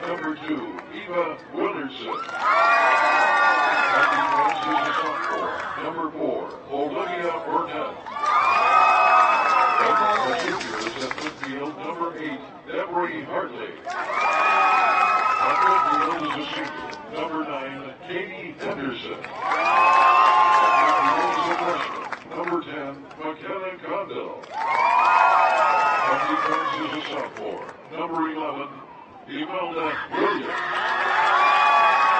number 2, Eva Wilderson. On defense is a sophomore, number 4, Olivia Burnett. The junior is at midfield, number 8, Deborah Hartley. On midfield is a senior, number 9, Katie Henderson. On midfield is a freshman, number 10, McKenna Condell. On defense is a sophomore, number 11, Imelda Williams.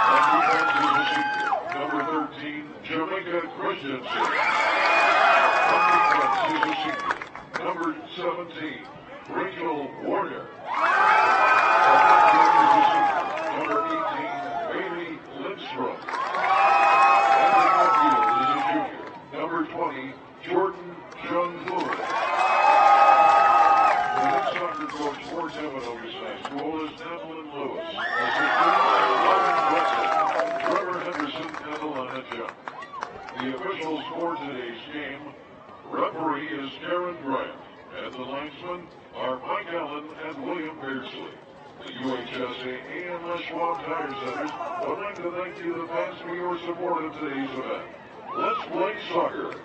On defense is a senior, number 13, Jamaica Christensen. On defense is a senior, number 17, Rachel Warner. On midfield is a senior, number 18, Bailey Lindstrom. And on midfield is a junior, number 20, Jordan Jung-Hoon. The head soccer coach for Timpanogos High School is Evelyn Lewis. Assistant Lauren Weston, Trevor Henderson, and Alana Jung. The officials for today's game, referee is Karen Grant, and the linesmen are Mike Allen and William Beardsley. The UHSAA and Les Schwab Tire Centers would like to thank you, the fans, for your support of today's event. Let's play soccer.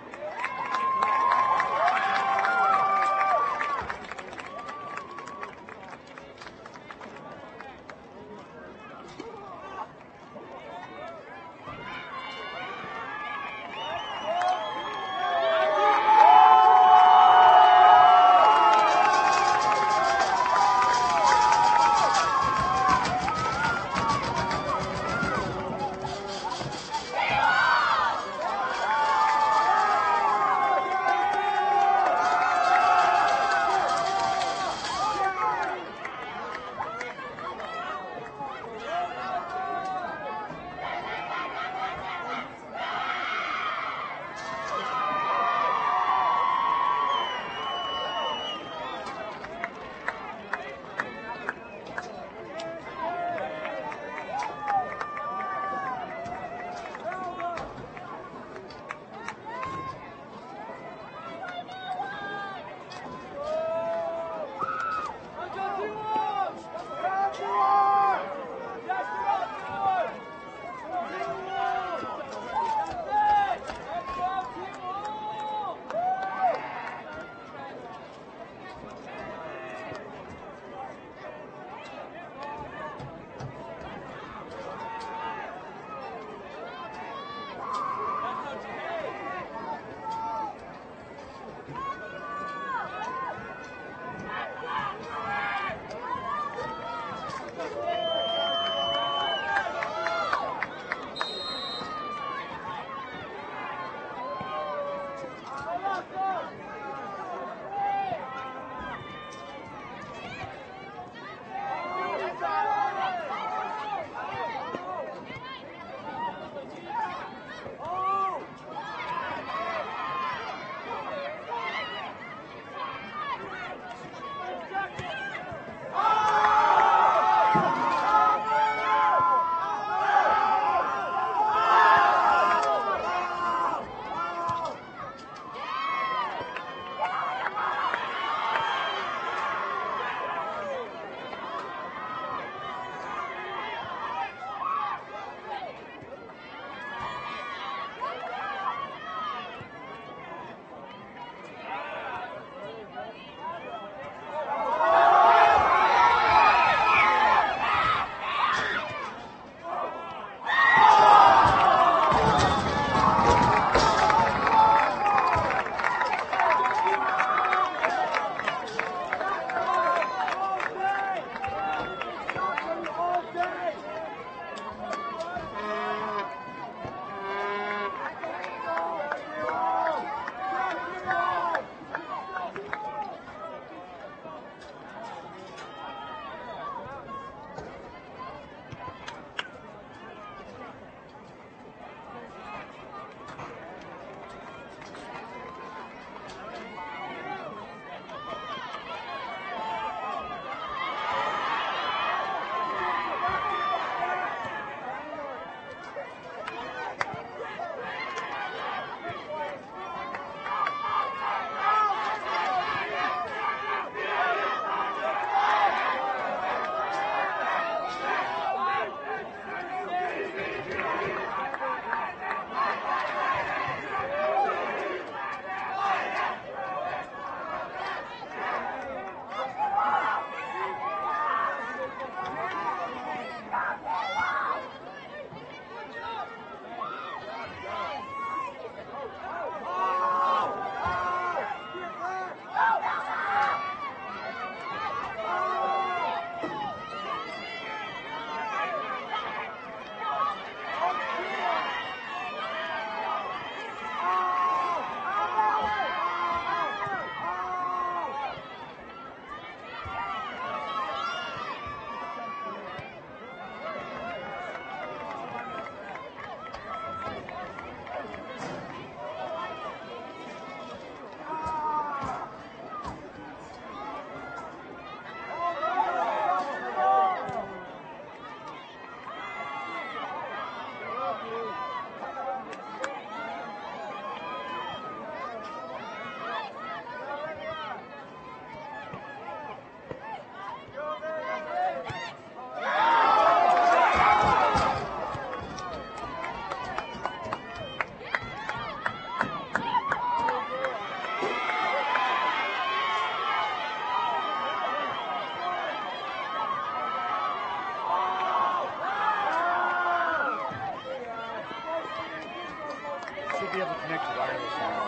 be able to connect to wireless now.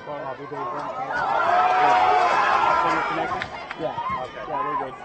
Well, I'll be there. So you're connected? Yeah. Okay. Yeah, we're good.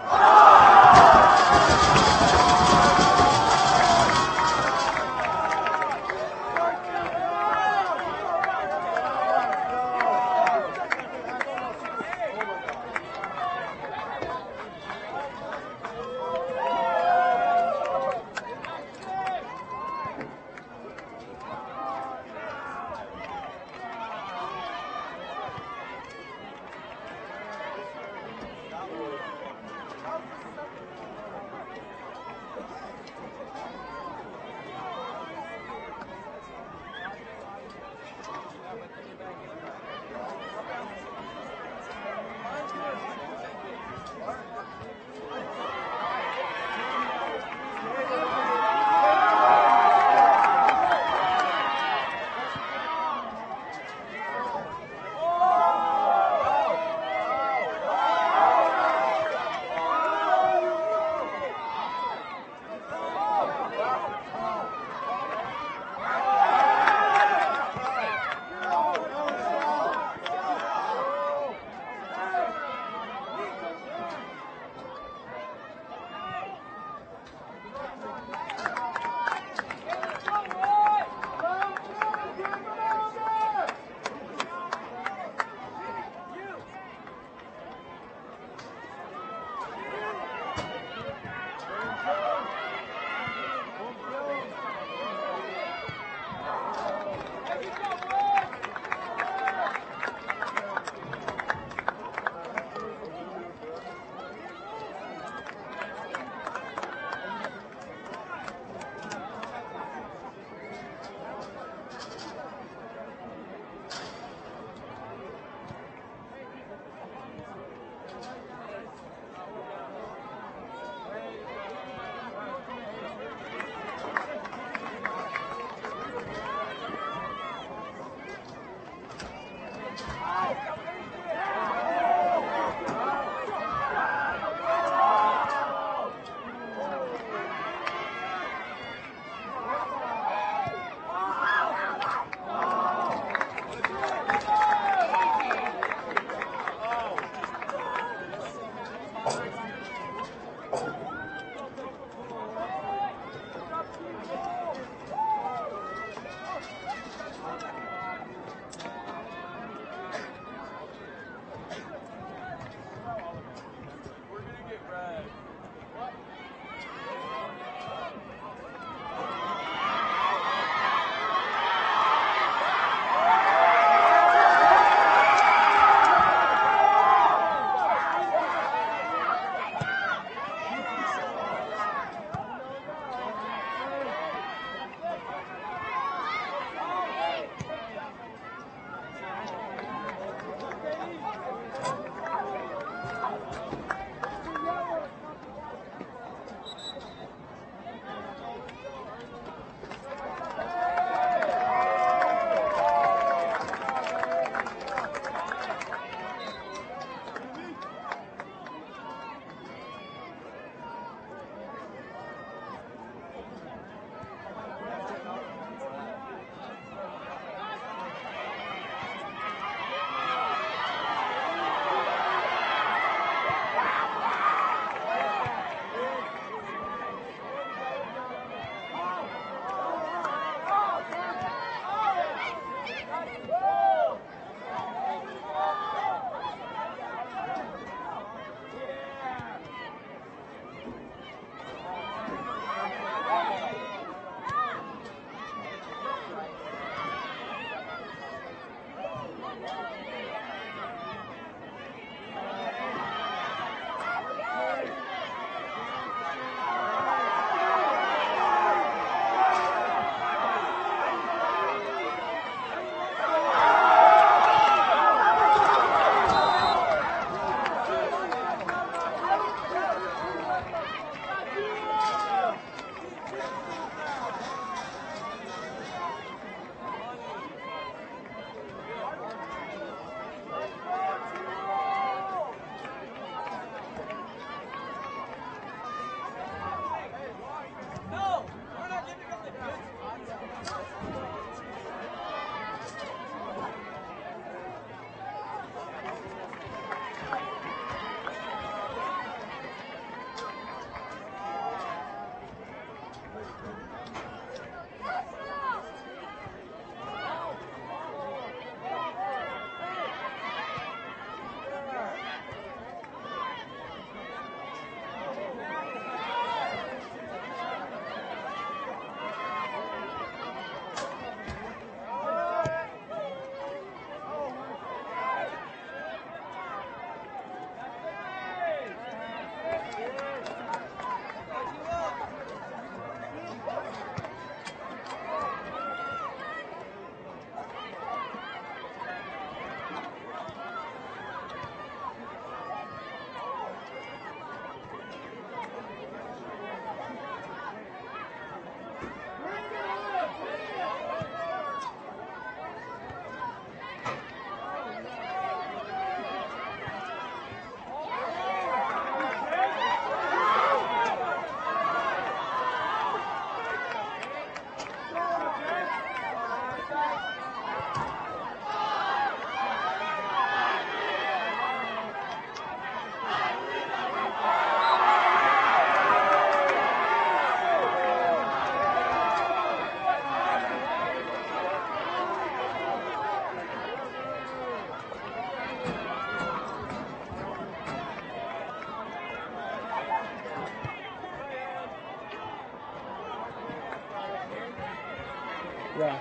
Yeah.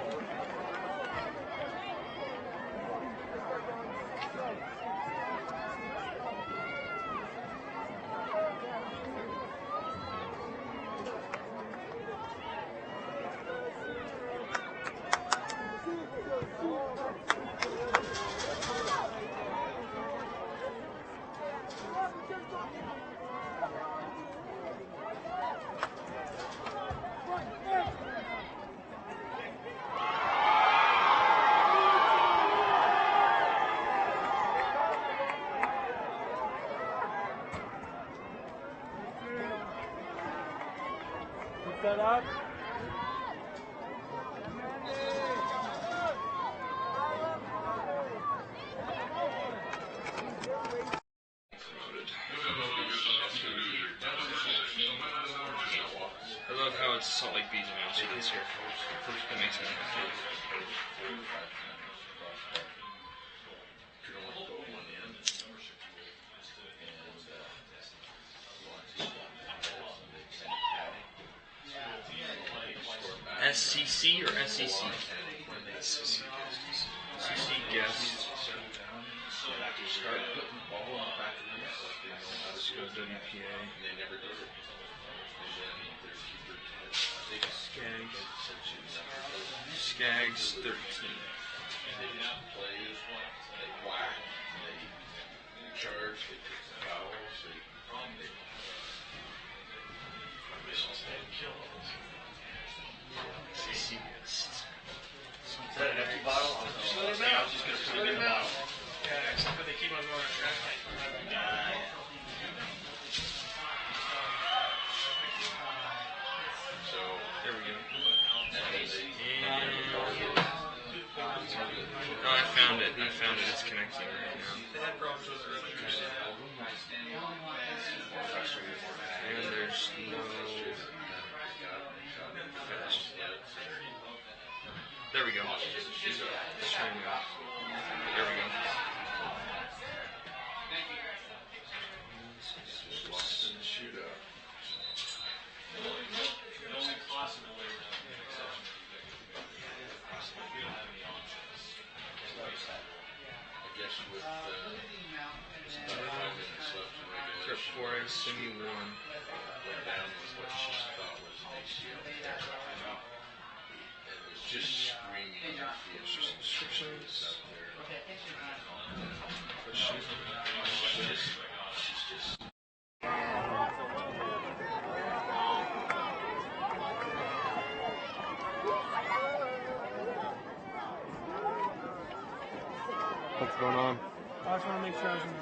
Set up. I love how it's Salt Lake Beach announced it this year. That makes sense. SCC or SCC? SCC guest. Start putting the ball on the back of the net. Let's go WPA. They never did it. Skags 13. They just play, they whack, they charge, they take the fouls, they CC guest. Is that an empty bottle? Just let it out. Just gonna put it in the bottle. Yeah, except for they keep on going trash. So there we go. Oh, I found it. It's connecting right now. And there's no. There we go. Let's try and go. There we go. Trip 4, Semi 1. Just screaming for subscriptions. What's going on? I just want to make sure I was in the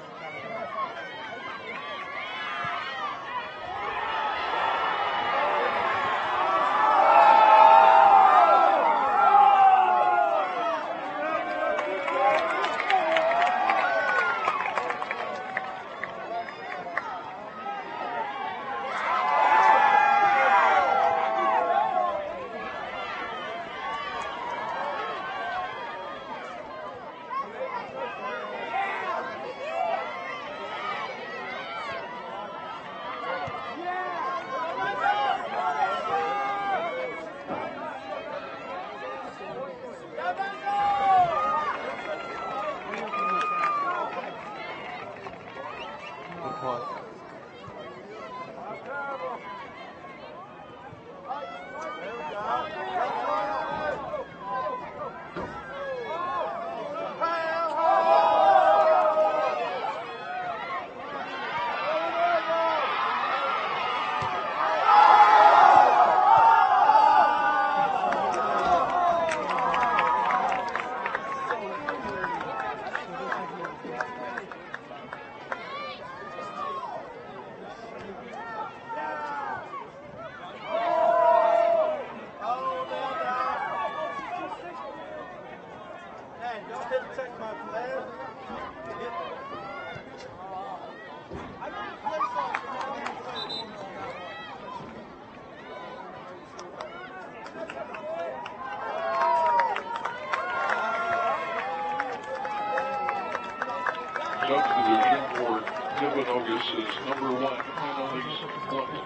Substitution for Timpanogos is number 1, Annalise Plumpton.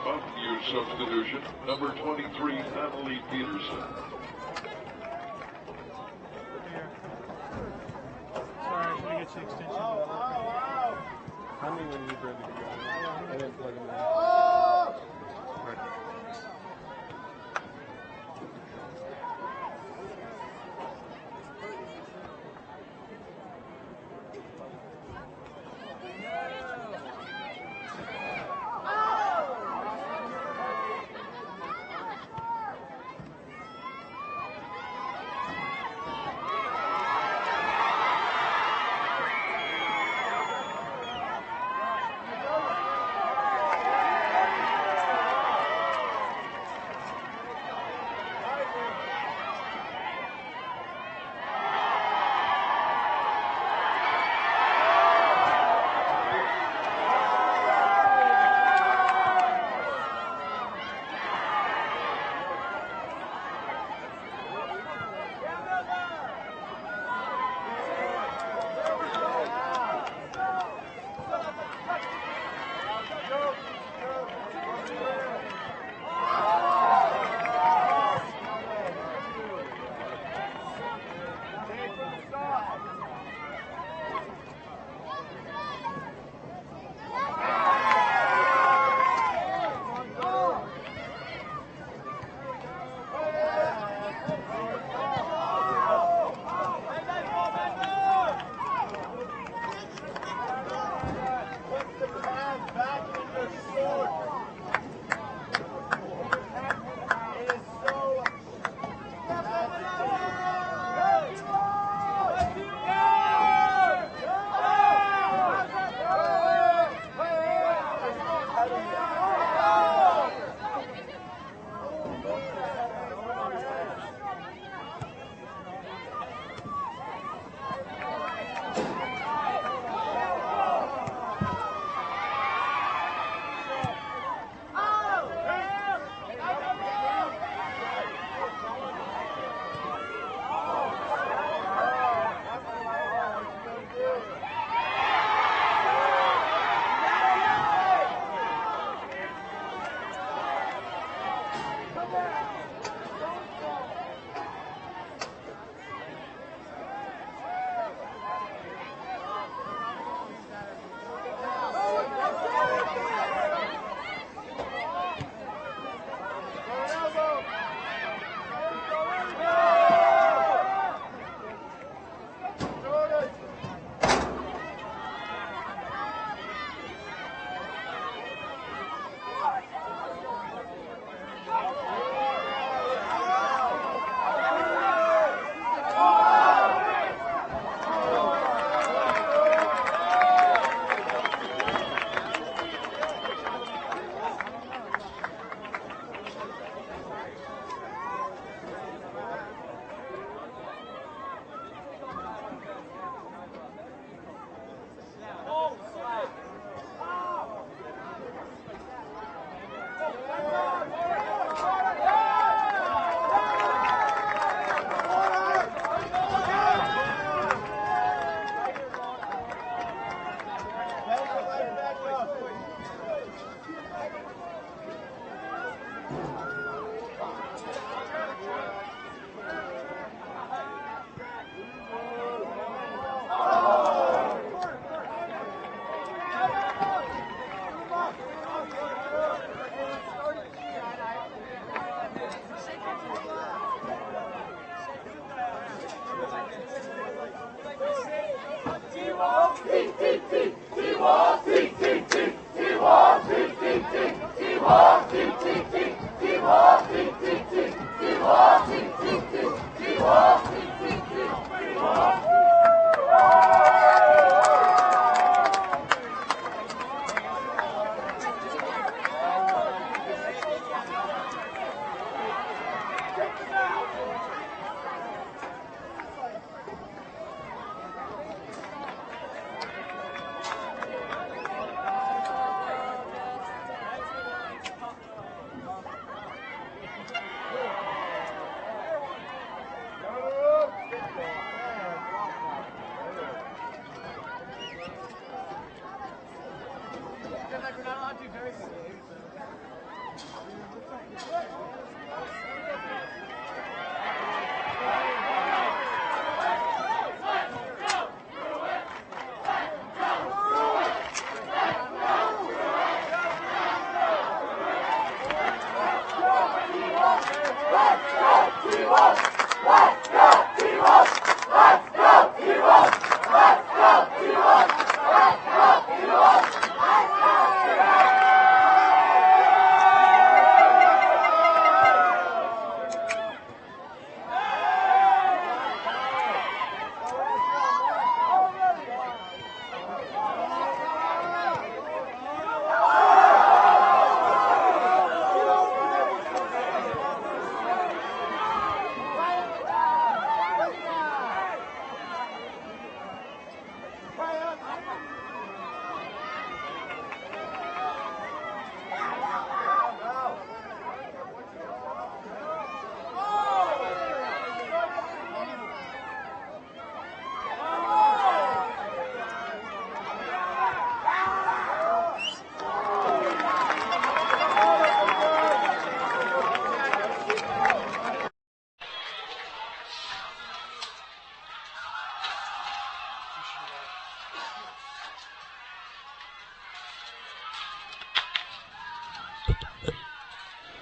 Up, substitution, number 23, Natalie Peterson. Watch the extension. How many when you drove it together? I didn't plug them in. Right.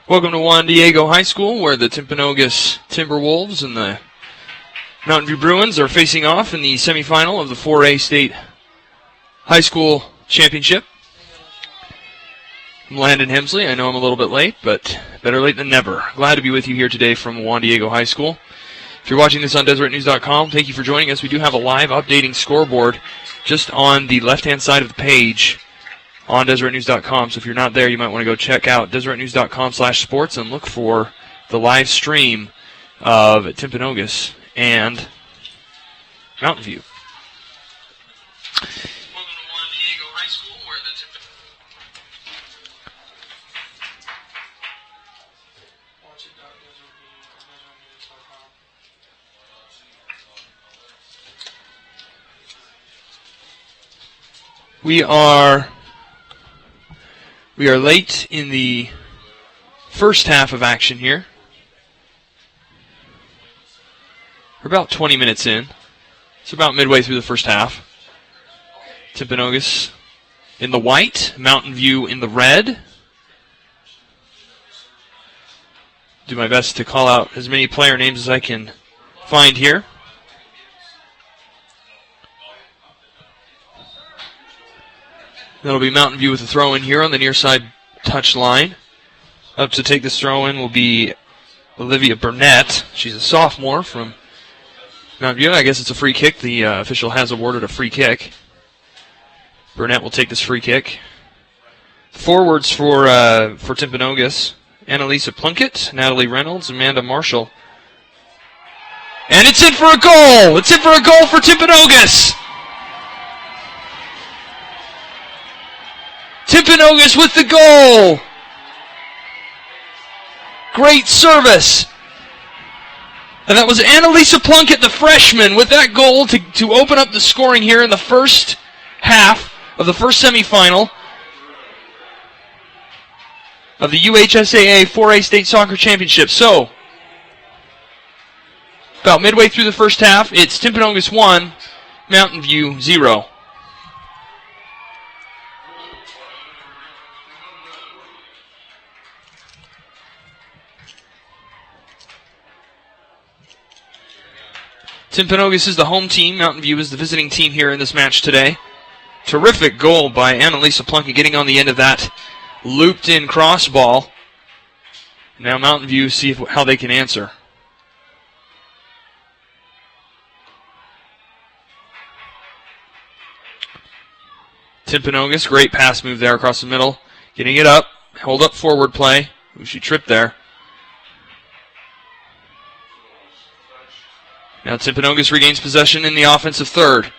Welcome to Juan Diego High School, where the Timpanogos Timberwolves and the Mountain View Bruins are facing off in the semifinal of the 4A State High School Championship. I'm Landon Hemsley. I know I'm a little bit late, but better late than never. Glad to be with you here today from Juan Diego High School. If you're watching this on DeseretNews.com, thank you for joining us. We do have a live updating scoreboard just on the left-hand side of the page on DeseretNews.com. So if you're not there, you might want to go check out DeseretNews.com/sports and look for the live stream of Timpanogos and Mountain View. Welcome to Juan Diego High School, where the We are late in the first half of action here. We're about 20 minutes in. It's about midway through the first half. Timpanogos in the white, Mountain View in the red. Do my best to call out as many player names as I can find here. That'll be Mountain View with a throw-in here on the near side touch line. Up to take this throw-in will be Olivia Burnett. She's a sophomore from Mountain View. I guess it's a free kick. The official has awarded a free kick. Burnett will take this free kick. Forwards for Timpanogos: Annalisa Plunkett, Natalie Reynolds, Amanda Marshall. And it's in for a goal! It's in for a goal for Timpanogos! Timpanogos with the goal! Great service! And that was Annalisa Plunkett, the freshman, with that goal to open up the scoring here in the first half of the first semifinal of the UHSAA 4A State Soccer Championship. So, about midway through the first half, it's Timpanogos 1, Mountain View 0. Timpanogos is the home team. Mountain View is the visiting team here in this match today. Terrific goal by Annalisa Plunkett getting on the end of that looped-in cross ball. Now Mountain View see how they can answer. Timpanogos, great pass move there across the middle. Getting it up. Hold up forward play. Ooh, she tripped there. Now Timpanogos regains possession in the offensive third.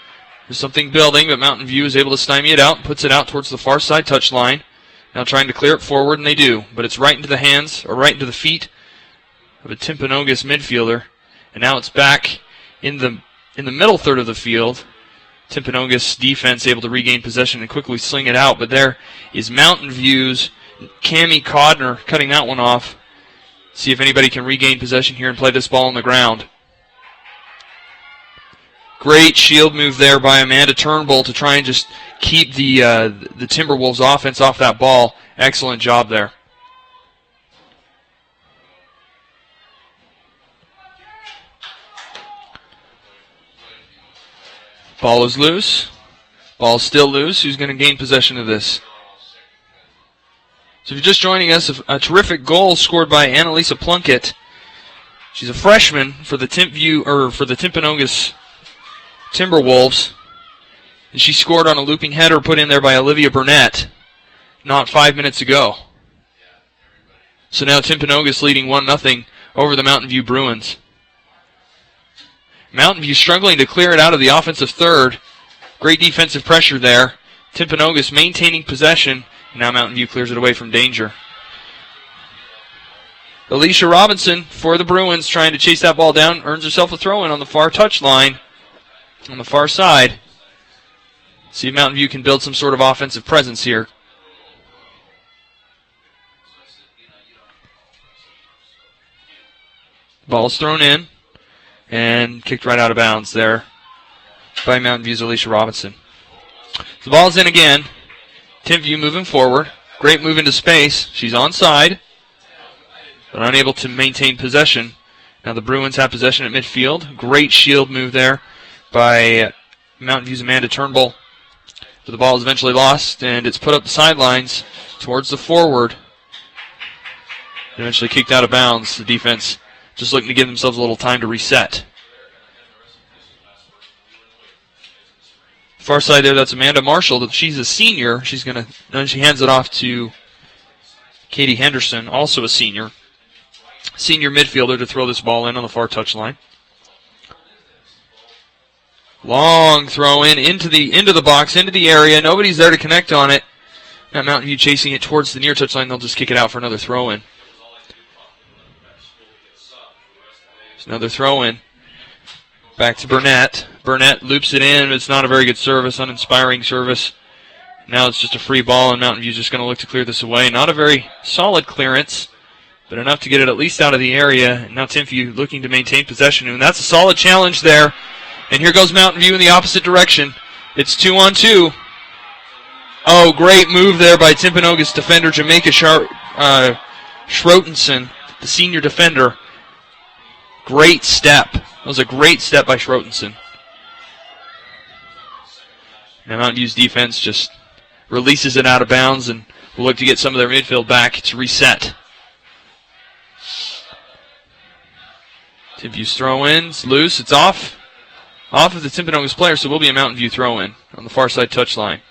There's something building, but Mountain View is able to stymie it out and puts it out towards the far side touch line. Now trying to clear it forward, and they do. But it's right into the hands, or right into the feet of a Timpanogos midfielder. And now it's back in the middle third of the field. Timpanogos defense able to regain possession and quickly sling it out. But there is Mountain View's Cammie Codner cutting that one off. See if anybody can regain possession here and play this ball on the ground. Great shield move there by Amanda Turnbull to try and just keep the Timberwolves offense off that ball. Excellent job there. Ball is loose. Ball's still loose. Who's going to gain possession of this? So if you're just joining us, a terrific goal scored by Annalisa Plunkett. She's a freshman for the Timpanogos Timberwolves, and she scored on a looping header put in there by Olivia Burnett not 5 minutes ago. So now Timpanogos leading 1-0 over the Mountain View Bruins. Mountain View struggling to clear it out of the offensive third. Great defensive pressure there. Timpanogos maintaining possession. Now Mountain View clears it away from danger. Alicia Robinson for the Bruins trying to chase that ball down. Earns herself a throw-in on the far touch line. On the far side. See if Mountain View can build some sort of offensive presence here. Ball's thrown in and kicked right out of bounds there by Mountain View's Alicia Robinson. The ball's in again. Tim View moving forward. Great move into space. She's onside. but unable to maintain possession. Now the Bruins have possession at midfield. Great shield move there by Mountain View's Amanda Turnbull. But the ball is eventually lost, and it's put up the sidelines towards the forward. Eventually kicked out of bounds. The defense just looking to give themselves a little time to reset. Far side there, that's Amanda Marshall. She's a senior. Then she hands it off to Katie Henderson, also a senior. Senior midfielder to throw this ball in on the far touchline. Long throw into the box, into the area. Nobody's there to connect on it. Now Mountain View chasing it towards the near touchline. They'll just kick it out for another throw in. There's another throw in. Back to Burnett. Burnett loops it in. It's not a very good service, uninspiring service. Now it's just a free ball, and Mountain View's just going to look to clear this away. Not a very solid clearance, but enough to get it at least out of the area. And now Timview looking to maintain possession, and that's a solid challenge there. And here goes Mountain View in the opposite direction. It's 2-on-2. Oh, great move there by Timpanogos defender Jamaica Schrotenson, the senior defender. Great step. That was a great step by Schrotenson. Now Mountain View's defense just releases it out of bounds and will look to get some of their midfield back to reset. Timview's throw-in's loose. It's off of the Timpanogos player, so it will be a Mountain View throw-in on the far side touchline.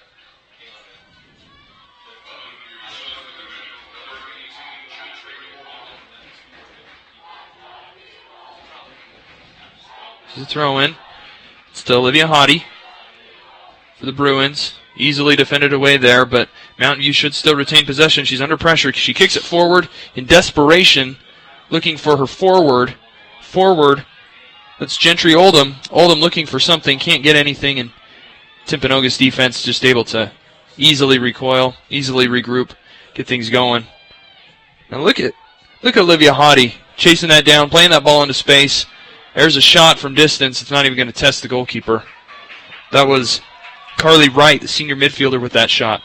The throw-in. Still Olivia Hottie for the Bruins. Easily defended away there, but Mountain View should still retain possession. She's under pressure. She kicks it forward in desperation, looking for her forward. That's Gentry Oldham. Oldham looking for something, can't get anything, and Timpanogos defense just able to easily recoil, easily regroup, get things going. Now look at Olivia Hottie chasing that down, playing that ball into space. There's a shot from distance. It's not even going to test the goalkeeper. That was Carly Wright, the senior midfielder, with that shot.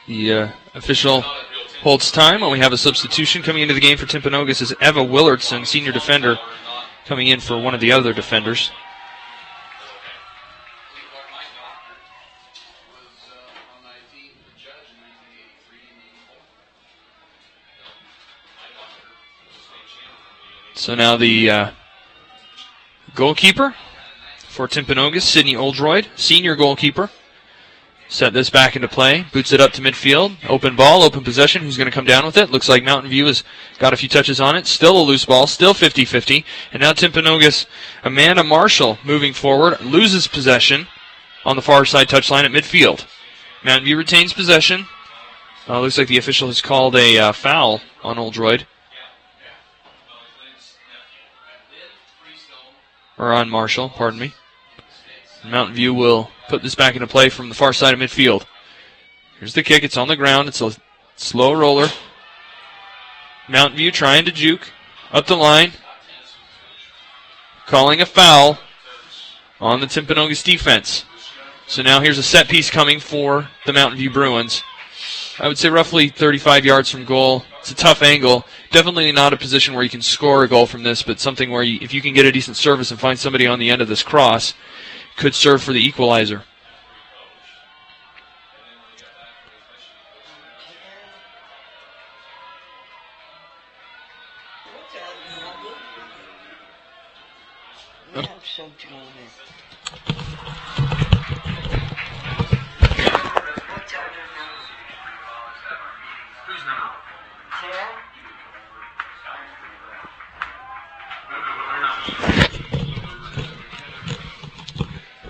The official holds time when we have a substitution. Coming into the game for Timpanogos is Eva Willardson, senior defender, coming in for one of the other defenders. So now the goalkeeper for Timpanogos, Sydney Oldroyd, senior goalkeeper. Set this back into play, boots it up to midfield. Open ball, open possession. Who's going to come down with it? Looks like Mountain View has got a few touches on it. Still a loose ball, still 50-50. And now Timpanogos, Amanda Marshall moving forward, loses possession on the far side touchline at midfield. Mountain View retains possession. Looks like the official has called a foul on Oldroyd. Or on Marshall, pardon me. Mountain View will put this back into play from the far side of midfield. Here's the kick. It's on the ground. It's a slow roller. Mountain View trying to juke up the line. Calling a foul on the Timpanogos defense. So now here's a set piece coming for the Mountain View Bruins. I would say roughly 35 yards from goal. It's a tough angle. Definitely not a position where you can score a goal from this, but something where if you can get a decent service and find somebody on the end of this cross, could serve for the equalizer.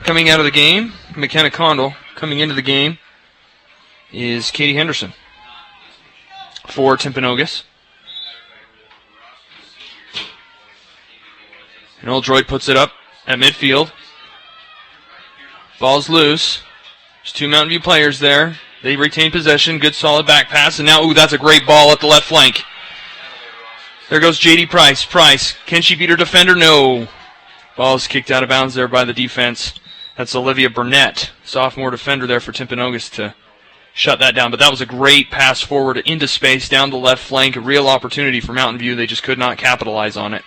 Coming out of the game, McKenna Condell. Coming into the game is Katie Henderson for Timpanogos. And Oldroyd puts it up at midfield. Ball's loose. There's two Mountain View players there. They retain possession. Good solid back pass. And now, that's a great ball at the left flank. There goes J.D. Price. Price, can she beat her defender? No. Ball is kicked out of bounds there by the defense. That's Olivia Burnett, sophomore defender there for Timpanogos to shut that down. But that was a great pass forward into space, down the left flank, a real opportunity for Mountain View. They just could not capitalize on it.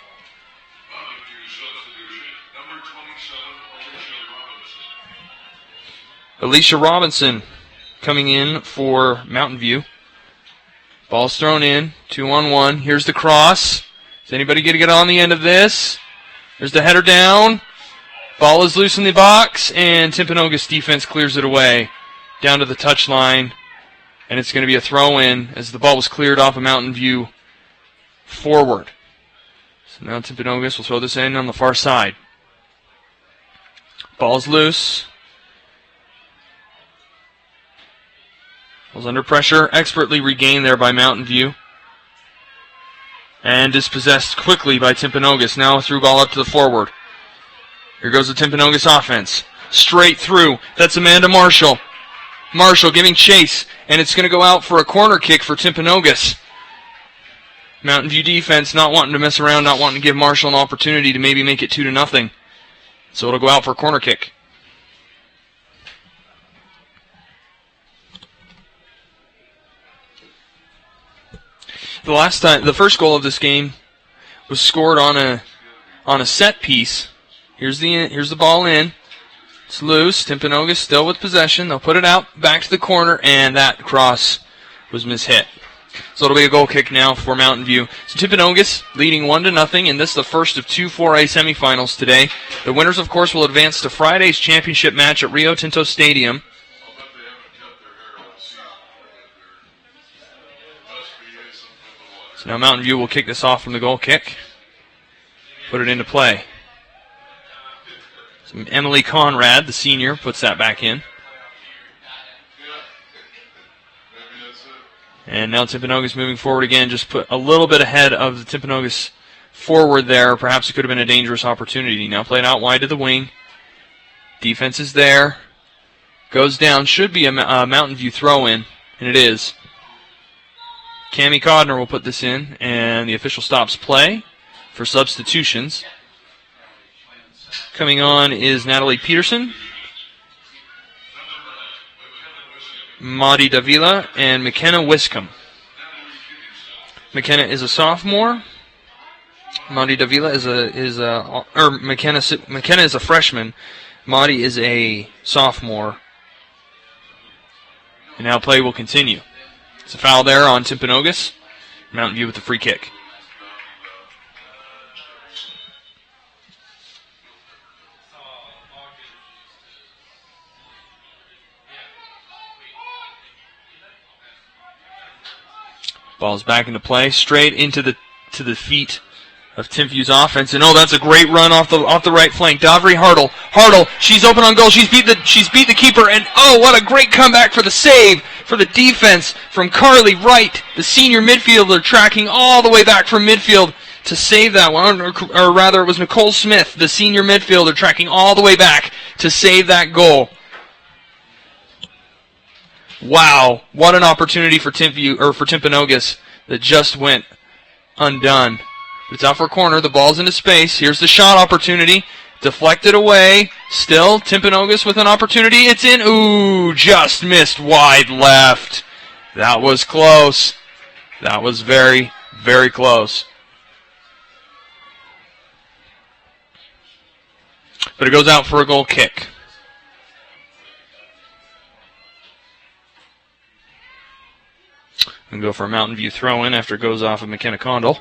Alicia Robinson coming in for Mountain View. Ball's thrown in, 2-on-1. Here's the cross. Is anybody going to get on the end of this? There's the header down. Ball is loose in the box, and Timpanogos defense clears it away down to the touchline, and it's going to be a throw-in as the ball was cleared off of Mountain View forward. So now Timpanogos will throw this in on the far side. Ball's loose. Ball's under pressure, expertly regained there by Mountain View. And dispossessed quickly by Timpanogos. Now a through ball up to the forward. Here goes the Timpanogos offense. Straight through. That's Amanda Marshall. Marshall giving chase. And it's going to go out for a corner kick for Timpanogos. Mountain View defense not wanting to mess around, not wanting to give Marshall an opportunity to maybe make it 2-0. So it'll go out for a corner kick. The first goal of this game was scored on a set piece. Here's the ball in. It's loose. Timpanogos still with possession. They'll put it out back to the corner, and that cross was mishit. So it'll be a goal kick now for Mountain View. So Timpanogos leading 1-0, and this is the first of 2 4A semifinals today. The winners, of course, will advance to Friday's championship match at Rio Tinto Stadium. So now Mountain View will kick this off from the goal kick. Put it into play. So Emily Conrad, the senior, puts that back in. And now Timpanogos moving forward again, just put a little bit ahead of the Timpanogos forward there. Perhaps it could have been a dangerous opportunity. Now played out wide to the wing. Defense is there. Goes down. Should be a Mountain View throw-in, and it is. Cammie Codner will put this in, and the official stops play for substitutions. Coming on is Natalie Peterson, Maudie Davila, and McKenna Wiscombe. McKenna is a sophomore. Maudie Davila McKenna is a freshman. Maudie is a sophomore. And now play will continue. It's a foul there on Timpanogos. Mountain View with the free kick. Ball's back into play, straight into the feet of Timview's offense, and that's a great run off the right flank. Davri Hartle. Hartle, she's open on goal. She's beat the keeper, and what a great comeback for the save for the defense from Carly Wright, the senior midfielder, tracking all the way back from midfield to save that one, or rather, it was Nicole Smith, the senior midfielder, tracking all the way back to save that goal. Wow, what an opportunity for Timpanogos that just went undone. It's out for a corner. The ball's into space. Here's the shot opportunity. Deflected away. Still, Timpanogos with an opportunity. It's in. Ooh, just missed wide left. That was close. That was very, very close. But it goes out for a goal kick. And go for a Mountain View throw-in after it goes off of McKenna Condell.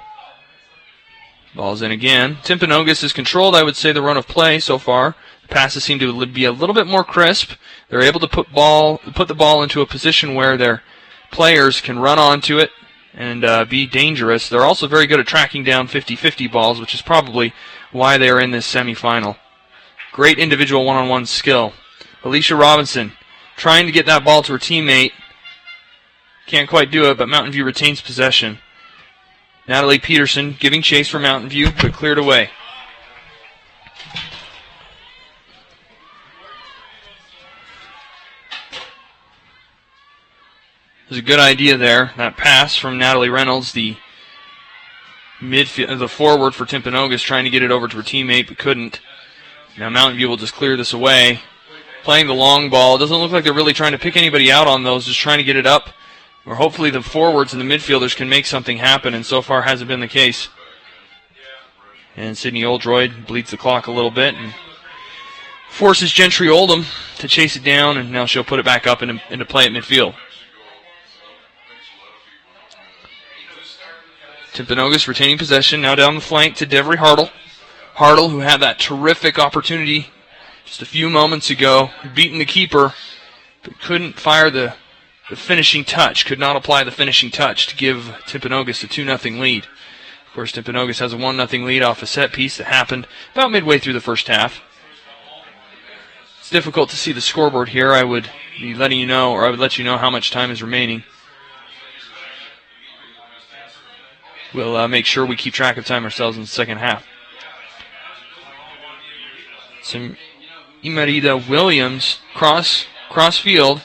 Ball's in again. Timpanogos is controlled, I would say, the run of play so far. The passes seem to be a little bit more crisp. They're able to put the ball into a position where their players can run onto it and be dangerous. They're also very good at tracking down 50-50 balls, which is probably why they are in this semifinal. Great individual one-on-one skill. Alicia Robinson trying to get that ball to her teammate. Can't quite do it, but Mountain View retains possession. Natalie Peterson giving chase for Mountain View, but cleared away. There's a good idea there. That pass from Natalie Reynolds, the forward for Timpanogos, trying to get it over to her teammate, but couldn't. Now Mountain View will just clear this away. playing the long ball. It doesn't look like they're really trying to pick anybody out on those, just trying to get it up. Or hopefully the forwards and the midfielders can make something happen, and so far hasn't been the case. And Sydney Oldroyd bleeds the clock a little bit and forces Gentry Oldham to chase it down, and now she'll put it back up into play at midfield. Timpanogos retaining possession, now down the flank to Devery Hartle. Hartle, who had that terrific opportunity just a few moments ago, beating the keeper, but couldn't fire the finishing touch, could not apply the finishing touch to give Timpanogos a 2-0 lead. Of course, Timpanogos has a 1-0 lead off a set piece that happened about midway through the first half. It's difficult to see the scoreboard here. I would be letting you know, or I would let you know how much time is remaining. We'll make sure we keep track of time ourselves in the second half. Some Imerida Williams cross field.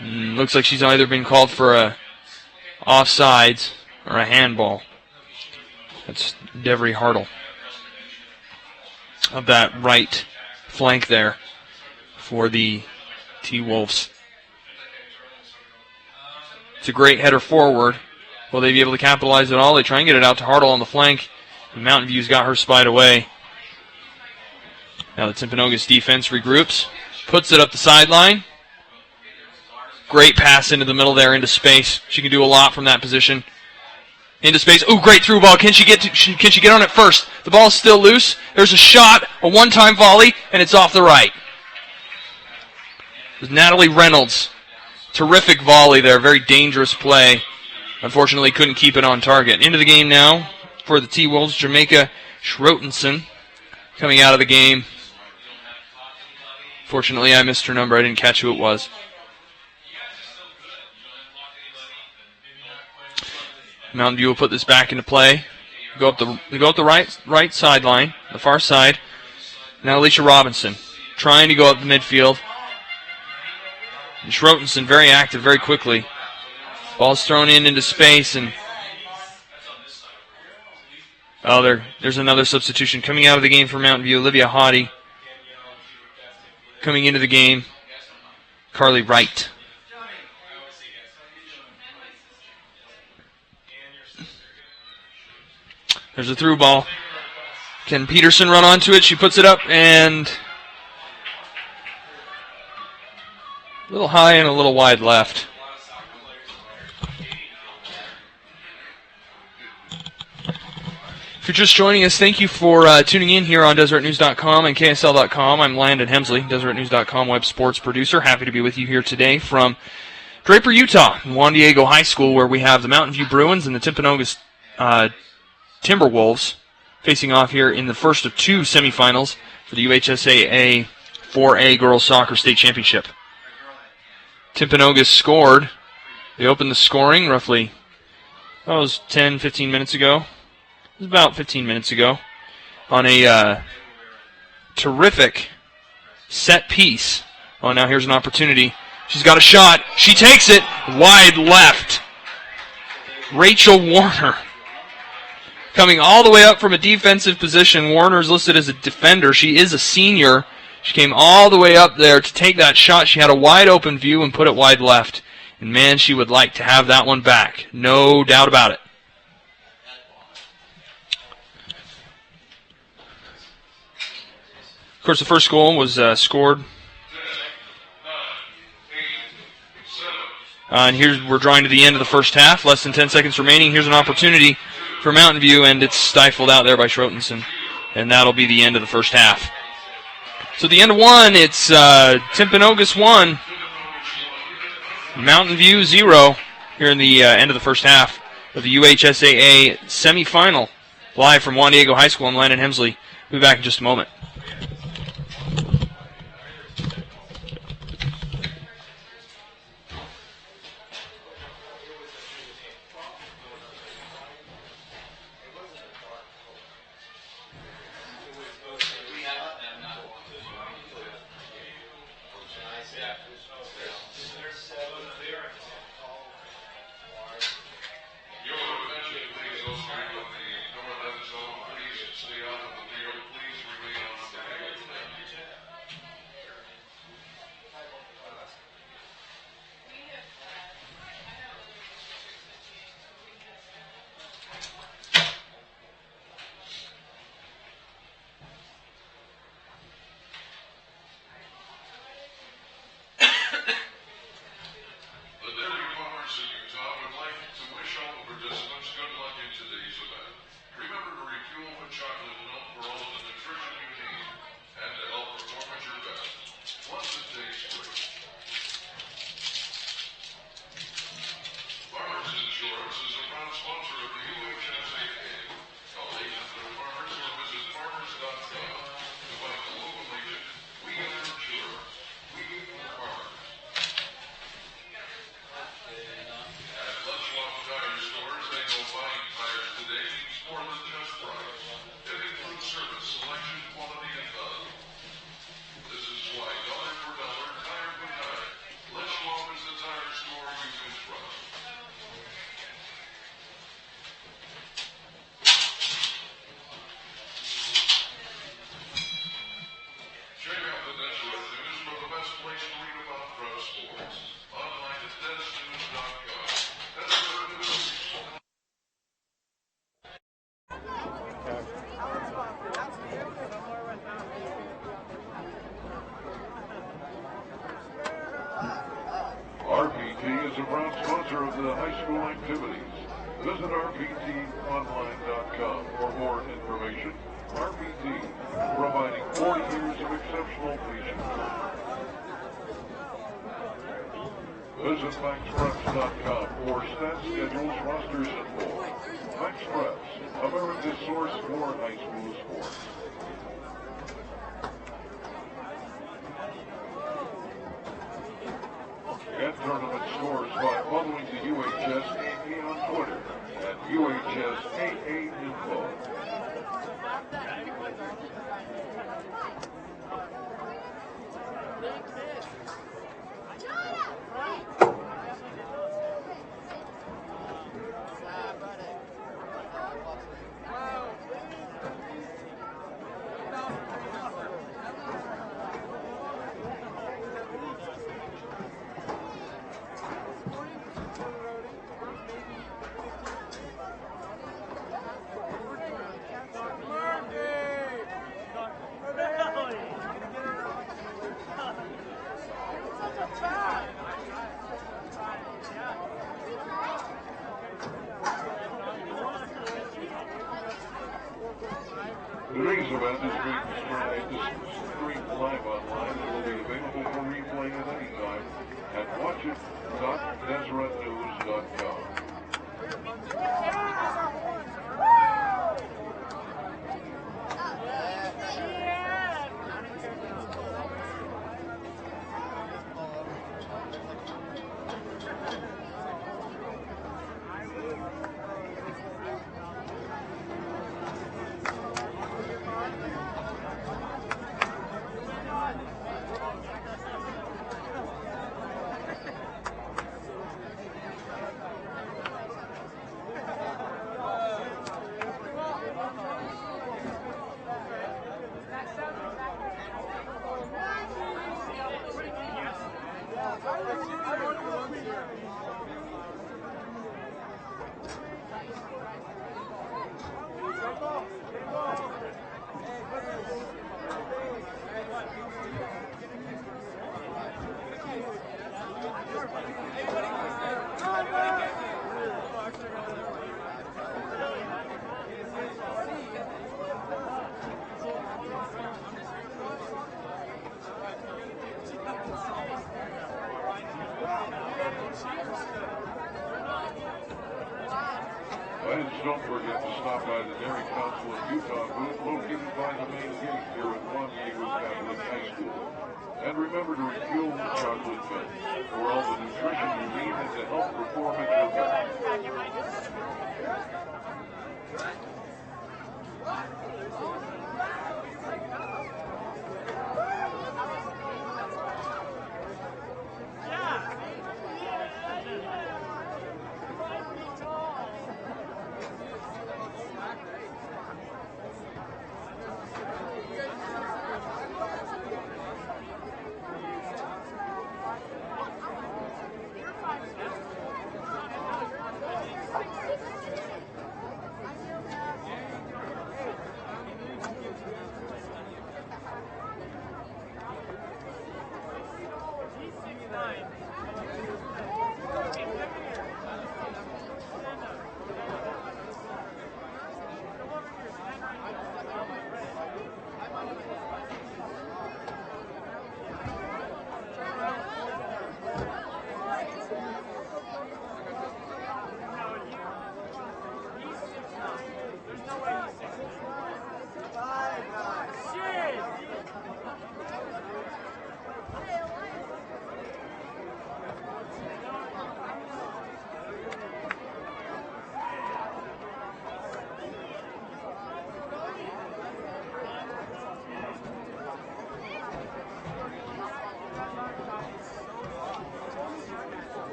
Looks like she's either been called for a offsides or a handball. That's Devery Hartle of that right flank there for the T-Wolves. It's a great header forward. Will they be able to capitalize at all? They try and get it out to Hartle on the flank. Mountain View's got her spied away. Now the Timpanogos defense regroups. Puts it up the sideline. Great pass into the middle there, into space. She can do a lot from that position. Into space. Ooh, great through ball. Can she get on it first? The ball's still loose. There's a shot, a one-time volley, and it's off the right. It was Natalie Reynolds. Terrific volley there. Very dangerous play. Unfortunately, couldn't keep it on target. Into the game now for the T-Wolves, Jamaica Schrotenson coming out of the game. Fortunately, I missed her number. I didn't catch who it was. Mountain View will put this back into play. Go up the right sideline, the far side. Now Alicia Robinson trying to go up the midfield. And Schrotenson very active, very quickly. Ball's thrown into space, and there's another substitution coming out of the game for Mountain View. Olivia Haughty coming into the game. Carly Wright. There's a through ball. Can Peterson run onto it? She puts it up, and a little high and a little wide left. If you're just joining us, thank you for tuning in here on DeseretNews.com and KSL.com. I'm Landon Hemsley, DeseretNews.com web sports producer. Happy to be with you here today from Draper, Utah, Juan Diego High School, where we have the Mountain View Bruins and the Timpanogos Timberwolves facing off here in the first of two semifinals for the UHSAA 4A Girls Soccer State Championship. Timpanogos scored. They opened the scoring roughly, it was 10, 15 minutes ago. It was about 15 minutes ago on a terrific set piece. Oh, now here's an opportunity. She's got a shot. She takes it wide left. Rachel Warner coming all the way up from a defensive position. Warner's listed as a defender. She is a senior. She came all the way up there to take that shot. She had a wide open view and put it wide left. And man, she would like to have that one back. No doubt about it. Of course, the first goal was scored. And here's we're drawing to the end of the first half. Less than 10 seconds remaining. Here's an opportunity for Mountain View, and it's stifled out there by Schrotenson. And that'll be the end of the first half. So the end of one, it's Timpanogos 1, Mountain View 0 here in the end of the first half of the UHSAA semifinal. Live from Juan Diego High School, I'm Landon Hemsley. We'll be back in just a moment. Please remain on read about pro sports. Online at tennisnews.com. Tennis News. RPT is a proud sponsor of the high school activities. Visit rptonline.com for more information. RPT, providing 40 years of exceptional patient care. Visit maxpreps.com for stat schedules, rosters, and more. Max Preps, America's source for high school sports. Get tournament scores by following the UHSAA on Twitter at UHSAA Info. Today's event is being streamed live online and will be available for replay at any time at watchit.deseretnews.com. Fans, don't forget to stop by the Dairy Council of Utah booth located by the main gate here at Juan Diego Catholic High School. And remember to refuel the chocolate milk for all the nutrition you need and to help perform at your best.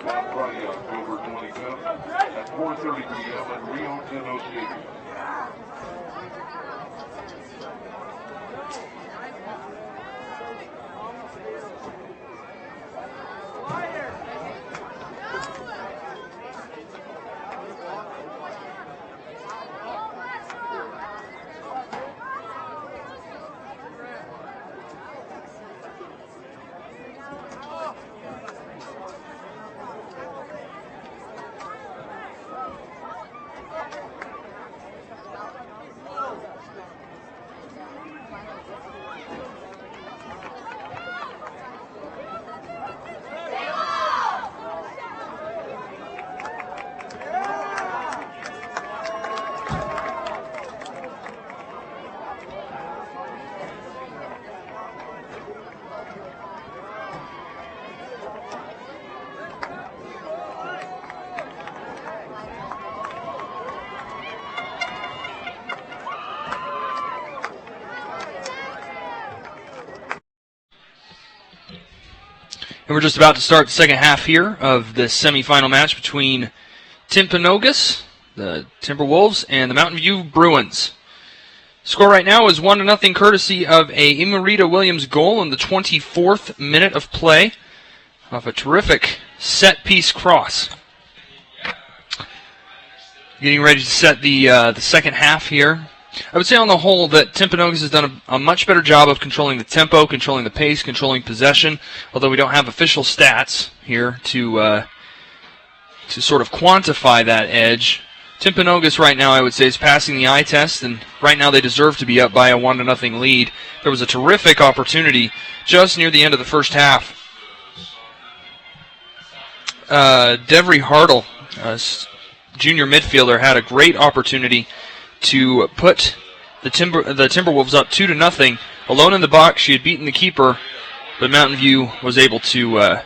on Friday, October 25th at 4:30 p.m. at Rio Tinto Stadium. And we're just about to start the second half here of the semifinal match between Timpanogos, the Timberwolves, and the Mountain View Bruins. Score right now is 1-0 courtesy of a Imarita Williams goal in the 24th minute of play off a terrific set-piece cross. Getting ready to set the second half here. I would say on the whole that Timpanogos has done a much better job of controlling the tempo, controlling the pace, controlling possession, although we don't have official stats here to sort of quantify that edge. Timpanogos right now, I would say, is passing the eye test, and right now they deserve to be up by a 1-0 lead. There was a terrific opportunity just near the end of the first half. Devry Hartle, junior midfielder, had a great opportunity to put the Timberwolves up 2-0. Alone in the box, she had beaten the keeper, but Mountain View was able to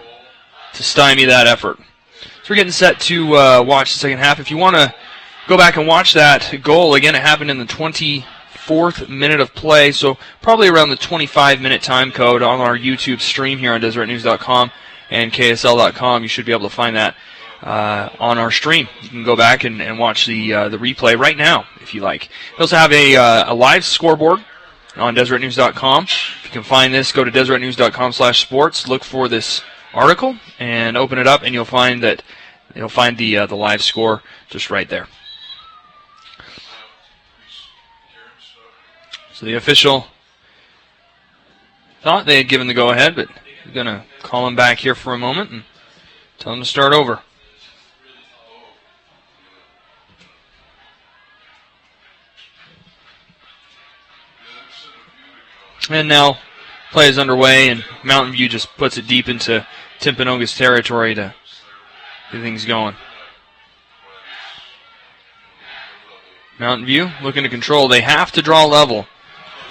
stymie that effort. So we're getting set to watch the second half. If you want to go back and watch that goal, again, it happened in the 24th minute of play, so probably around the 25-minute time code on our YouTube stream here on DeseretNews.com and KSL.com. You should be able to find that on our stream. You can go back and watch the replay right now if you like. We also have a live scoreboard on DeseretNews.com. If you can find this, go to DeseretNews.com/sports, look for this article, and open it up, and you'll find the live score just right there. So the official thought they had given the go-ahead, but we're going to call him back here for a moment and tell him to start over. And now play is underway, and Mountain View just puts it deep into Timpanogos territory to get things going. Mountain View looking to control. They have to draw level.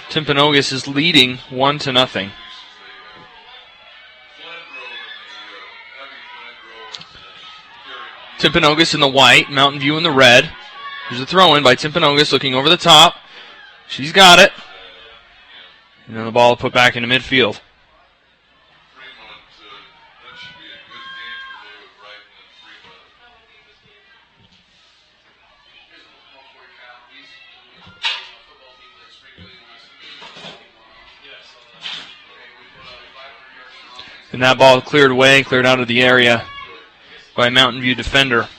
Timpanogos is leading 1-0. Timpanogos in the white, Mountain View in the red. There's a throw-in by Timpanogos looking over the top. She's got it. And then the ball put back into midfield. And that ball cleared away, cleared out of the area by a Mountain View defender.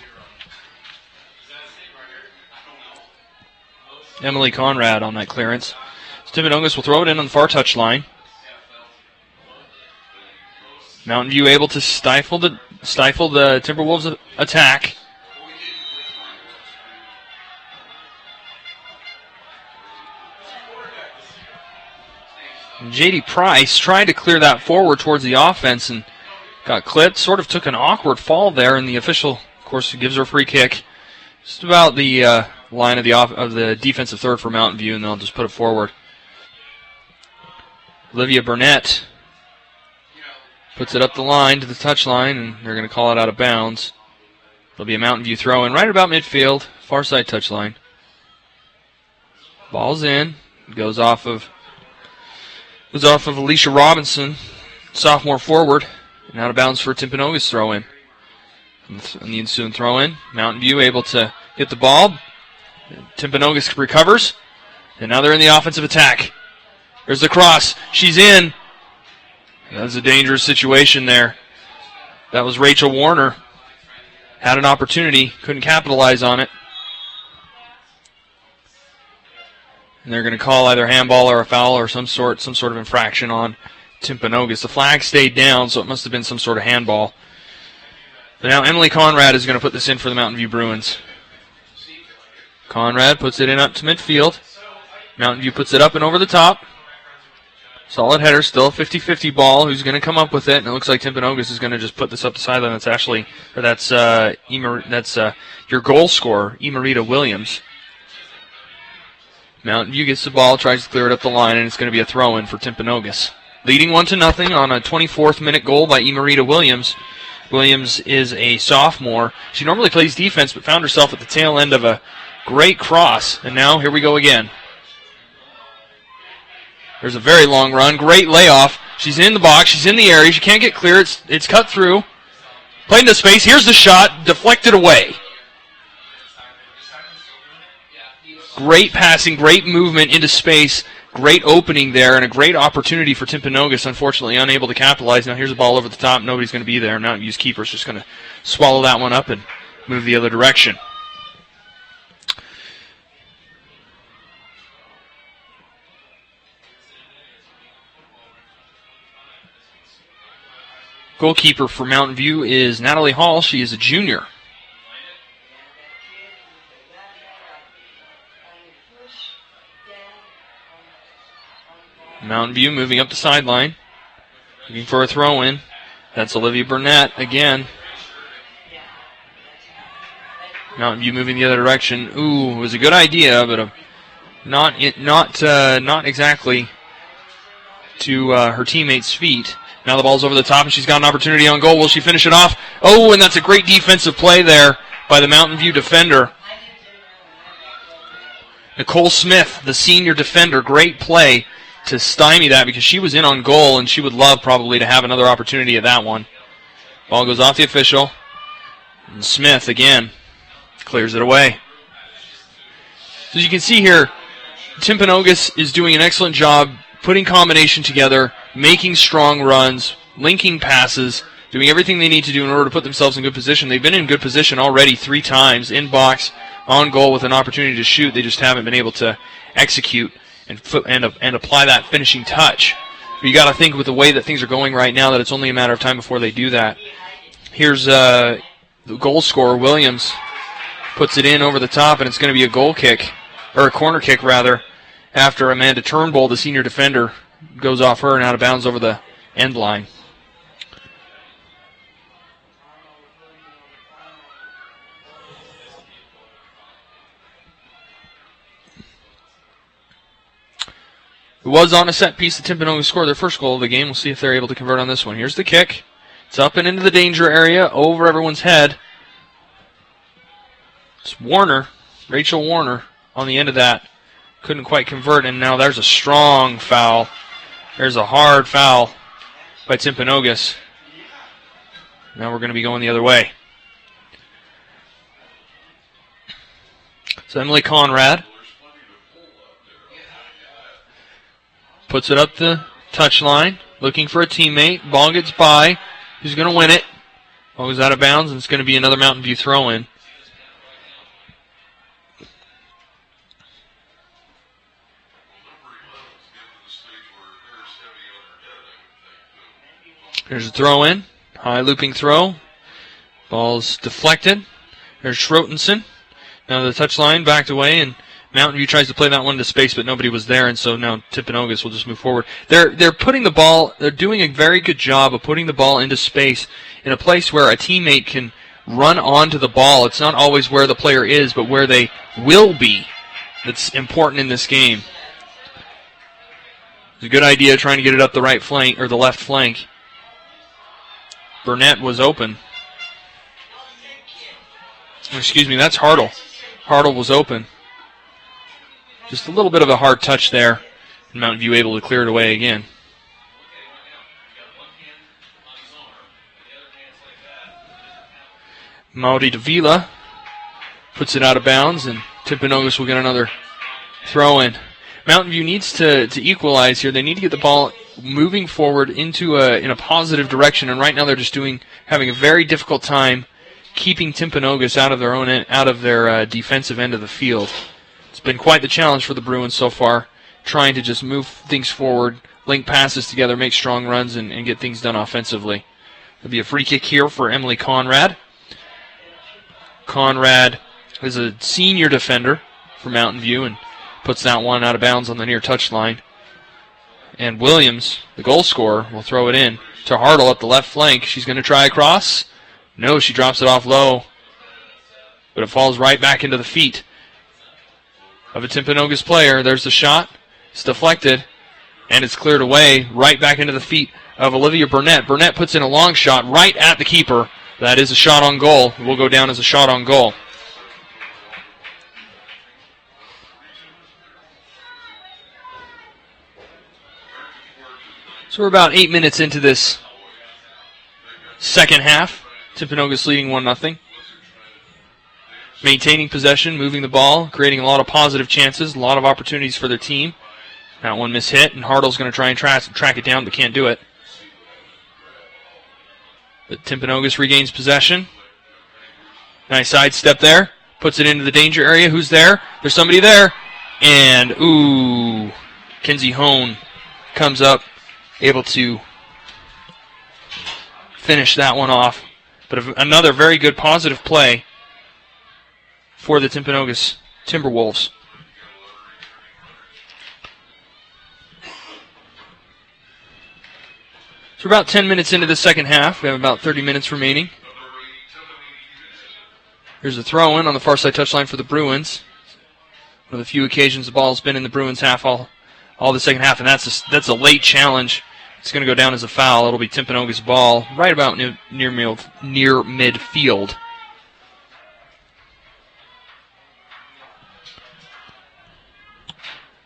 Emily Conrad on that clearance. Timpanogos will throw it in on the far touchline. Mountain View able to stifle the Timberwolves' attack. J.D. Price tried to clear that forward towards the offense and got clipped. Sort of took an awkward fall there, and the official, of course, gives her a free kick. Just about the line of the defensive third for Mountain View, and they'll just put it forward. Olivia Burnett puts it up the line to the touchline, and they're going to call it out of bounds. It'll be a Mountain View throw-in right about midfield, far side touchline. Ball's in, goes off of Alicia Robinson, sophomore forward, and out of bounds for Timpanogos throw-in. On the ensuing throw-in, Mountain View able to hit the ball. Timpanogos recovers, and now they're in the offensive attack. There's the cross. She's in. That's a dangerous situation there. That was Rachel Warner. Had an opportunity, couldn't capitalize on it. And they're going to call either handball or a foul or some sort of infraction on Timpanogos. The flag stayed down, so it must have been some sort of handball. But now Emily Conrad is going to put this in for the Mountain View Bruins. Conrad puts it in up to midfield. Mountain View puts it up and over the top. Solid header, still a 50-50 ball. Who's going to come up with it? And it looks like Timpanogos is going to just put this up the sideline. That's Ashley, or that's your goal scorer, Emerita Williams. Mountain View gets the ball, tries to clear it up the line, and it's going to be a throw-in for Timpanogos. Leading 1-0 on a 24th minute goal by Emerita Williams. Williams is a sophomore. She normally plays defense, but found herself at the tail end of a great cross. And now, here we go again. There's a very long run. Great layoff. She's in the box. She's in the area. She can't get clear. It's cut through. Played into space. Here's the shot. Deflected away. Great passing. Great movement into space. Great opening there and a great opportunity for Timpanogos. Unfortunately, unable to capitalize. Now here's a ball over the top. Nobody's going to be there. Mountain View's keeper's just going to swallow that one up and move the other direction. Goalkeeper for Mountain View is Natalie Hall. She is a junior. Mountain View moving up the sideline. Looking for a throw-in. That's Olivia Burnett again. Mountain View moving the other direction. Ooh, it was a good idea, but not exactly to her teammates' feet. Now the ball's over the top, and she's got an opportunity on goal. Will she finish it off? Oh, and that's a great defensive play there by the Mountain View defender. Nicole Smith, the senior defender, great play to stymie that because she was in on goal, and she would love probably to have another opportunity at that one. Ball goes off the official. And Smith, again, clears it away. So as you can see here, Timpanogos is doing an excellent job putting combination together, making strong runs, linking passes, doing everything they need to do in order to put themselves in good position. They've been in good position already 3 times, in box, on goal with an opportunity to shoot. They just haven't been able to execute and apply that finishing touch. But you got to think with the way that things are going right now that it's only a matter of time before they do that. Here's the goal scorer, Williams, puts it in over the top, and it's going to be a goal kick, or a corner kick rather, after Amanda Turnbull, the senior defender, goes off her and out of bounds over the end line. It was on a set piece that Timpanogos scored their first goal of the game. We'll see if they're able to convert on this one. Here's the kick. It's up and into the danger area, over everyone's head. It's Warner, Rachel Warner, on the end of that. Couldn't quite convert, and now there's a strong foul. There's a hard foul by Timpanogos. Now we're going to be going the other way. So Emily Conrad puts it up the touchline, looking for a teammate. Ball gets by. Who's going to win it? Ball goes out of bounds, and it's going to be another Mountain View throw-in. There's a throw-in. High looping throw. Ball's deflected. There's Schrotensen. Now the touchline backed away, and Mountain View tries to play that one to space, but nobody was there, and so now Timpanogos will just move forward. They're putting the ball, they're doing a very good job of putting the ball into space in a place where a teammate can run onto the ball. It's not always where the player is, but where they will be. That's important in this game. It's a good idea trying to get it up the right flank, or the left flank. Burnett was open. Excuse me, that's Hartle. Hartle was open. Just a little bit of a hard touch there. And Mountain View able to clear it away again. Mauri Davila puts it out of bounds, and Timpanogos will get another throw in. Mountain View needs to equalize here. They need to get the ball moving forward into in a positive direction, and right now they're just having a very difficult time keeping Timpanogos out of their defensive end of the field. It's been quite the challenge for the Bruins so far, trying to just move things forward, link passes together, make strong runs, and get things done offensively. There'll be a free kick here for Emily Conrad. Conrad is a senior defender for Mountain View and puts that one out of bounds on the near touchline. And Williams, the goal scorer, will throw it in to Hartle at the left flank. She's going to try across. No, she drops it off low. But it falls right back into the feet of a Timpanogos player. There's the shot. It's deflected. And it's cleared away right back into the feet of Olivia Burnett. Burnett puts in a long shot right at the keeper. That is a shot on goal. It will go down as a shot on goal. So we're about 8 minutes into this second half. Timpanogos leading 1-0. Maintaining possession, moving the ball, creating a lot of positive chances, a lot of opportunities for their team. That one mishit, and Hartle's going to try and track it down, but can't do it. But Timpanogos regains possession. Nice sidestep there. Puts it into the danger area. Who's there? There's somebody there. And, Kenzie Hone comes up, able to finish that one off. But another very good positive play for the Timpanogos Timberwolves. So we're about 10 minutes into the second half. We have about 30 minutes remaining. Here's a throw-in on the far side touchline for the Bruins. One of the few occasions the ball's been in the Bruins half all the second half, and that's a late challenge. It's going to go down as a foul. It'll be Timpanogos' ball right about near midfield.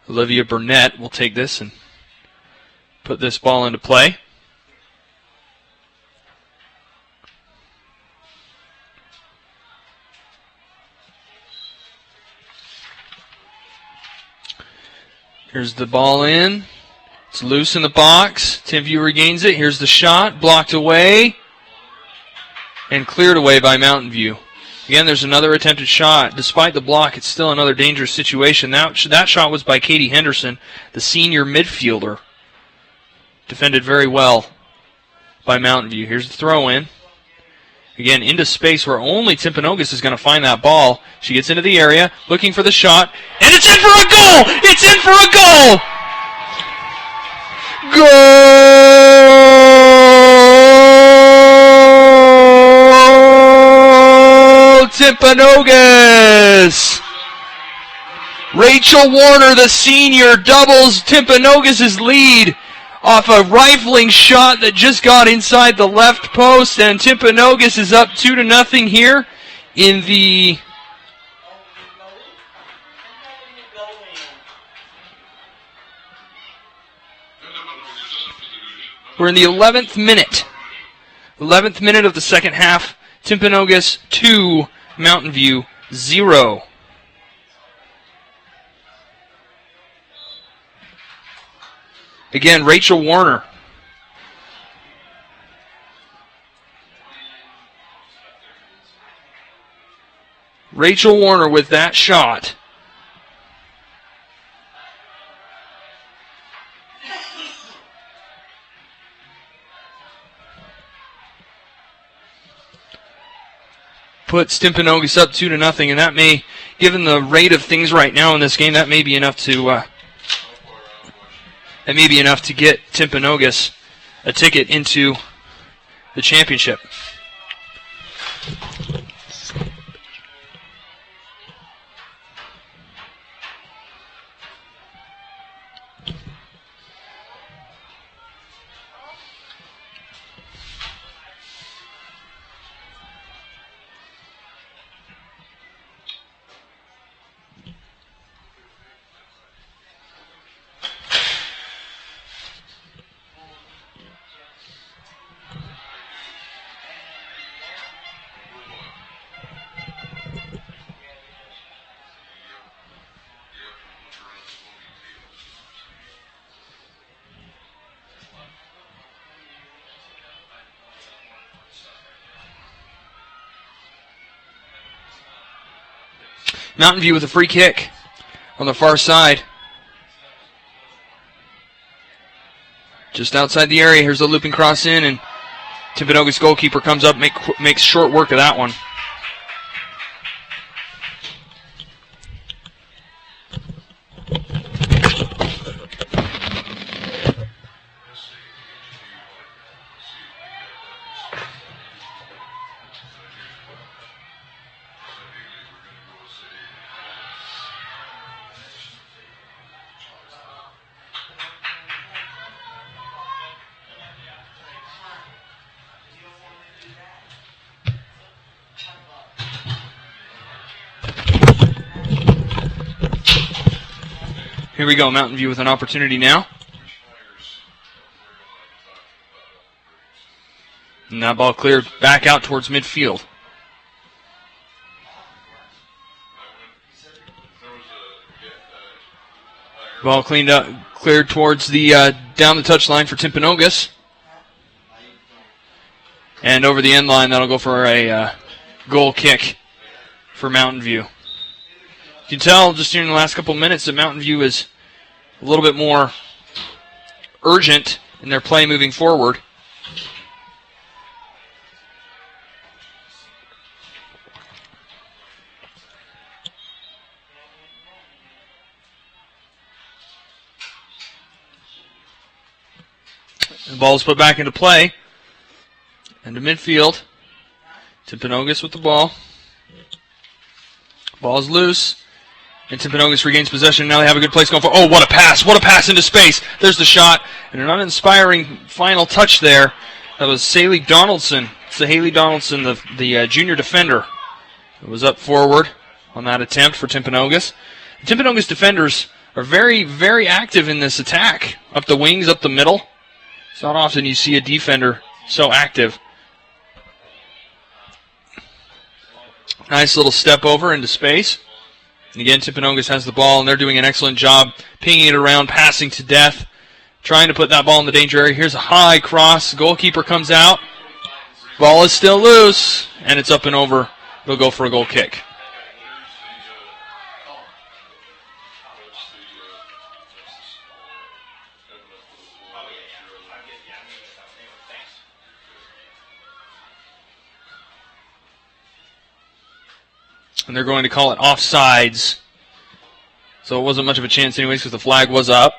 Olivia Burnett will take this and put this ball into play. Here's the ball in. It's loose in the box. Timview regains it. Here's the shot. Blocked away. And cleared away by Mountain View. Again, there's another attempted shot. Despite the block, it's still another dangerous situation. That shot was by Katie Henderson, the senior midfielder. Defended very well by Mountain View. Here's the throw-in. Again, into space where only Timpanogos is going to find that ball. She gets into the area, looking for the shot, and it's in for a goal! It's in for a goal! Goal! Timpanogos! Rachel Warner, the senior, doubles Timpanogos' lead off a rifling shot that just got inside the left post, and Timpanogos is up 2-0 here in the We're in the 11th minute. 11th minute of the second half. Timpanogos 2, Mountain View 0. Again, Rachel Warner. Rachel Warner with that shot. Puts Timpanogos up 2-0, and that may, given the rate of things right now in this game, that may be enough to get Timpanogos a ticket into the championship. Mountain View with a free kick on the far side. Just outside the area, here's the looping cross in, and Timpanogos goalkeeper comes up, makes short work of that one. Here we go, Mountain View with an opportunity now. And that ball cleared back out towards midfield. Ball cleared towards the down the touchline for Timpanogos. And over the end line, that'll go for a goal kick for Mountain View. You can tell just during the last couple of minutes that Mountain View is a little bit more urgent in their play moving forward. The ball is put back into play. Into midfield. Timpanogos with the ball. Ball is loose. And Timpanogos regains possession. Now they have a good place going for. Oh, what a pass! What a pass into space! There's the shot, and an uninspiring final touch there. That was Haley Donaldson. It's the Haley Donaldson, the junior defender, who was up forward on that attempt for Timpanogos. The Timpanogos defenders are very, very active in this attack. Up the wings, up the middle. It's not often you see a defender so active. Nice little step over into space. And again, Timpanogos has the ball, and they're doing an excellent job pinging it around, passing to death, trying to put that ball in the danger area. Here's a high cross. Goalkeeper comes out. Ball is still loose, and it's up and over. They'll go for a goal kick. And they're going to call it offsides. So it wasn't much of a chance anyways because the flag was up.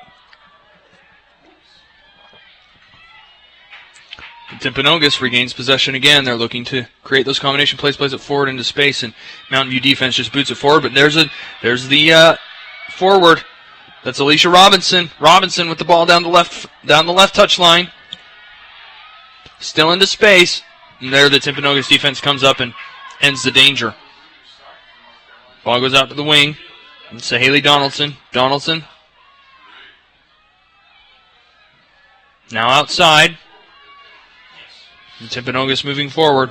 And Timpanogos regains possession again. They're looking to create those combination plays, plays it forward into space, and Mountain View defense just boots it forward. But there's the forward. That's Alicia Robinson. Robinson with the ball down the left touchline. Still into space. And there the Timpanogos defense comes up and ends the danger. Ball goes out to the wing. It's Haley Donaldson. Donaldson. Now outside. And Timpanogos moving forward.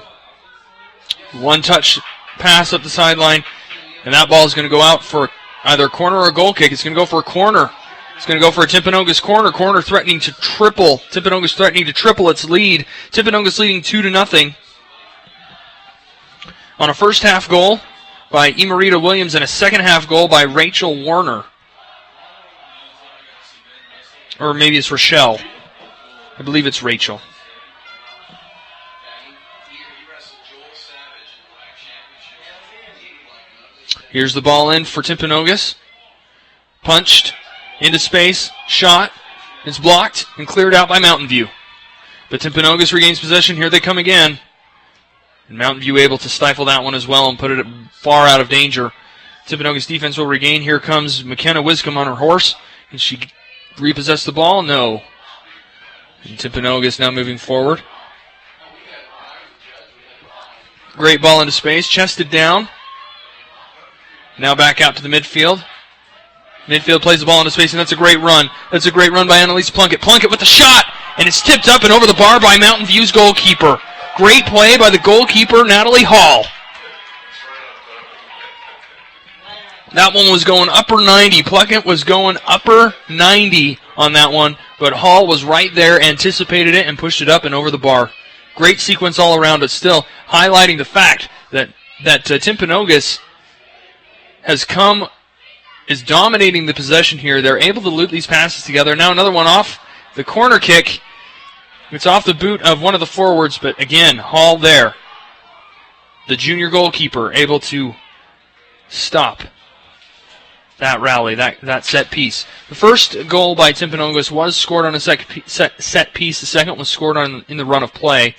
One touch pass up the sideline. And that ball is going to go out for either a corner or a goal kick. It's going to go for a corner. It's going to go for a Timpanogos corner. Corner threatening to triple. Timpanogos threatening to triple its lead. Timpanogos leading 2-0. On a first half goal by Emerita Williams and a second half goal by Rachel Warner. Or maybe it's Rochelle. I believe it's Rachel. Here's the ball in for Timpanogos. Punched into space. Shot. It's blocked and cleared out by Mountain View. But Timpanogos regains possession. Here they come again. And Mountain View able to stifle that one as well and put it far out of danger. Timpanogos defense will regain. Here comes McKenna Wiscombe on her horse. Can she repossess the ball? No. And Timpanogos now moving forward. Great ball into space. Chested down. Now back out to the midfield. Midfield plays the ball into space, and that's a great run. That's a great run by Annalise Plunkett. Plunkett with the shot, and it's tipped up and over the bar by Mountain View's goalkeeper. Great play by the goalkeeper, Natalie Hall. That one was going upper 90. Plunkett was going upper 90 on that one, but Hall was right there, anticipated it, and pushed it up and over the bar. Great sequence all around, but still highlighting the fact that Timpanogos is dominating the possession here. They're able to loop these passes together. Now another one off the corner kick. It's off the boot of one of the forwards, but again, Hall there. The junior goalkeeper able to stop that rally, that set piece. The first goal by Timpanogos was scored on a set piece. The second was scored in the run of play.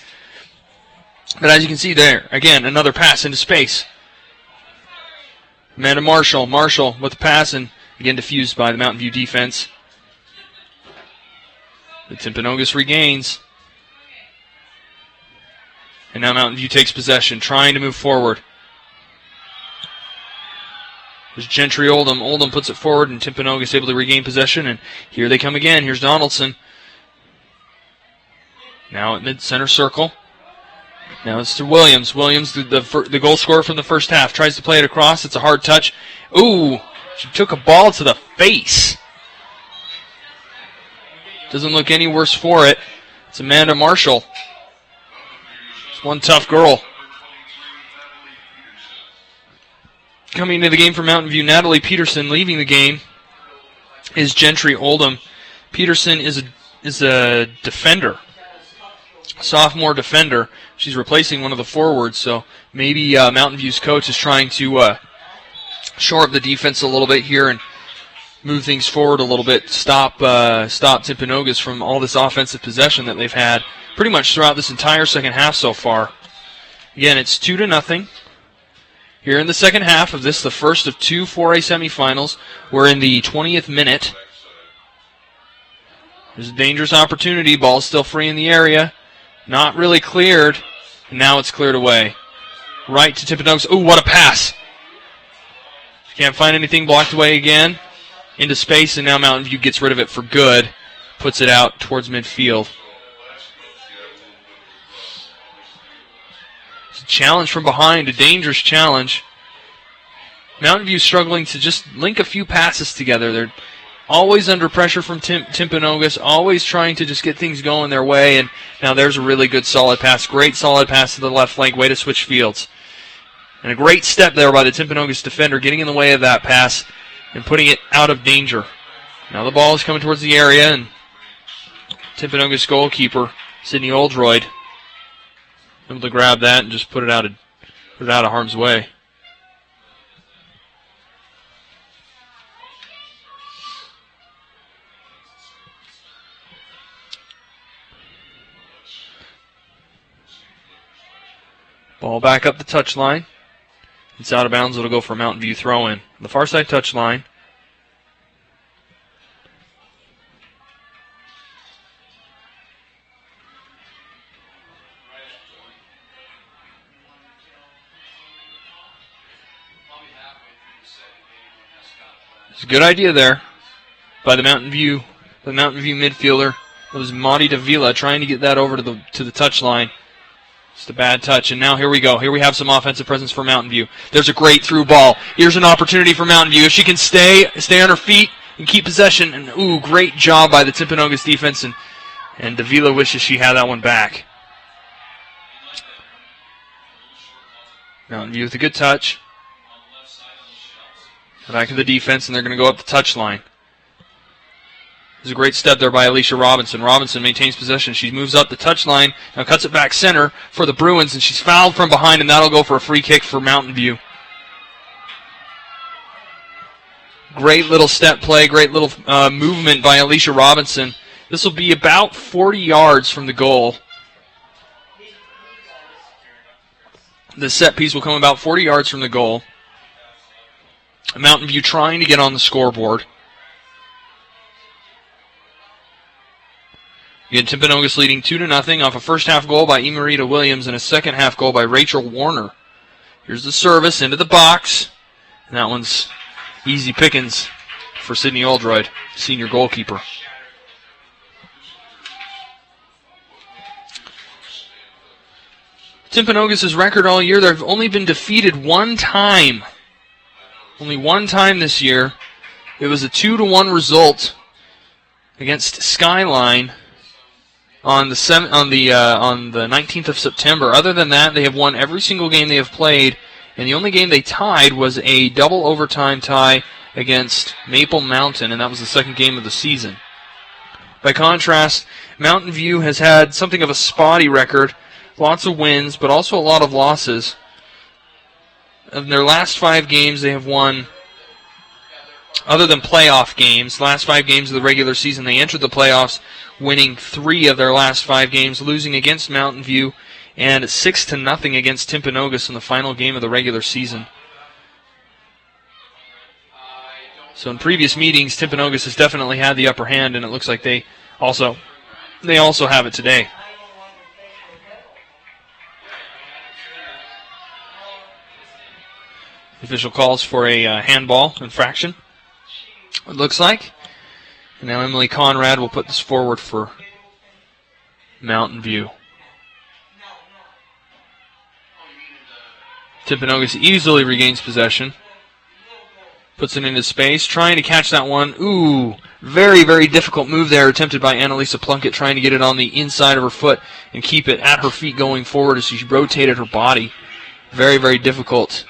But as you can see there, again, another pass into space. Amanda Marshall with the pass, and again diffused by the Mountain View defense. The Timpanogos regains. And now Mountain View takes possession, trying to move forward. There's Gentry Oldham. Oldham puts it forward, and Timpanogos able to regain possession. And here they come again. Here's Donaldson. Now at mid-center circle. Now it's to Williams. Williams, the goal scorer from the first half, tries to play it across. It's a hard touch. Ooh, she took a ball to the face. Doesn't look any worse for it. It's Amanda Marshall. It's one tough girl. Coming into the game for Mountain View, Natalie Peterson. Leaving the game is Gentry Oldham. Peterson is a defender, sophomore defender. She's replacing one of the forwards, so maybe Mountain View's coach is trying to shore up the defense a little bit here and move things forward a little bit, stop Timpanogos from all this offensive possession that they've had pretty much throughout this entire second half so far. Again, it's 2-0. Here in the second half of this, the first of two 4A semifinals. We're in the 20th minute. There's a dangerous opportunity. Ball's still free in the area. Not really cleared. And now it's cleared away. Right to Timpanogos. Ooh, what a pass. Can't find anything, blocked away again. Into space, and now Mountain View gets rid of it for good. Puts it out towards midfield. It's a challenge from behind, a dangerous challenge. Mountain View struggling to just link a few passes together. They're always under pressure from Timpanogos, always trying to just get things going their way, and now there's a really good solid pass. Great solid pass to the left flank, way to switch fields. And a great step there by the Timpanogos defender, getting in the way of that pass and putting it out of danger. Now the ball is coming towards the area, and Timpanogos goalkeeper, Sydney Oldroyd, able to grab that and just put it out of harm's way. Ball back up the touchline. It's out of bounds. It'll go for a Mountain View throw-in. The far side touchline. It's a good idea there by the Mountain View midfielder. It was Maudie Davila trying to get that over to the touchline. Just a bad touch, and now here we go. Here we have some offensive presence for Mountain View. There's a great through ball. Here's an opportunity for Mountain View. If she can stay on her feet and keep possession, and ooh, great job by the Timpanogos defense, and Davila wishes she had that one back. Mountain View with a good touch. Back to the defense, and they're going to go up the touchline. There's a great step there by Alicia Robinson. Robinson maintains possession. She moves up the touchline, now cuts it back center for the Bruins, and she's fouled from behind, and that'll go for a free kick for Mountain View. Great little step play, great little movement by Alicia Robinson. This will be about 40 yards from the goal. The set piece will come about 40 yards from the goal. Mountain View trying to get on the scoreboard. Again, Timpanogos leading 2-0 off a first half goal by Emerita Williams and a second half goal by Rachel Warner. Here's the service into the box. And that one's easy pickings for Sydney Oldroyd, senior goalkeeper. Timpanogos' record all year, they've only been defeated one time. Only one time this year. It was a 2-1 result against Skyline on the 19th of September. Other than that, they have won every single game they have played And the only game they tied was a double overtime tie against Maple Mountain, and that was the second game of the season. By contrast, Mountain View has had something of a spotty record, lots of wins, but also a lot of losses. In their last 5 games, they have won, other than playoff games, the last 5 games of the regular season, they entered the playoffs, winning 3 of their last 5 games, losing against Mountain View, and 6-0 against Timpanogos in the final game of the regular season. So in previous meetings, Timpanogos has definitely had the upper hand, and it looks like they also have it today. The official calls for a handball infraction, it looks like. And now Emily Conrad will put this forward for Mountain View. Timpanogos easily regains possession. Puts it into space, trying to catch that one. Ooh, very, very difficult move there attempted by Annalisa Plunkett, trying to get it on the inside of her foot and keep it at her feet going forward as she rotated her body. Very, very difficult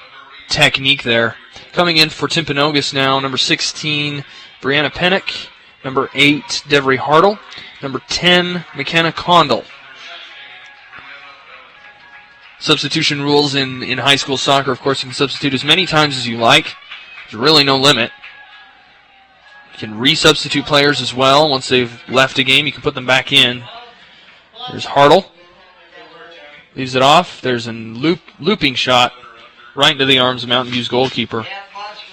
technique there. Coming in for Timpanogos now, number 16, Brianna Pennick. Number 8, Devery Hartle. Number 10, McKenna Condell. Substitution rules in high school soccer, of course, you can substitute as many times as you like. There's really no limit. You can resubstitute players as well. Once they've left a game, you can put them back in. There's Hartle. Leaves it off. There's a looping shot right into the arms of Mountain View's goalkeeper.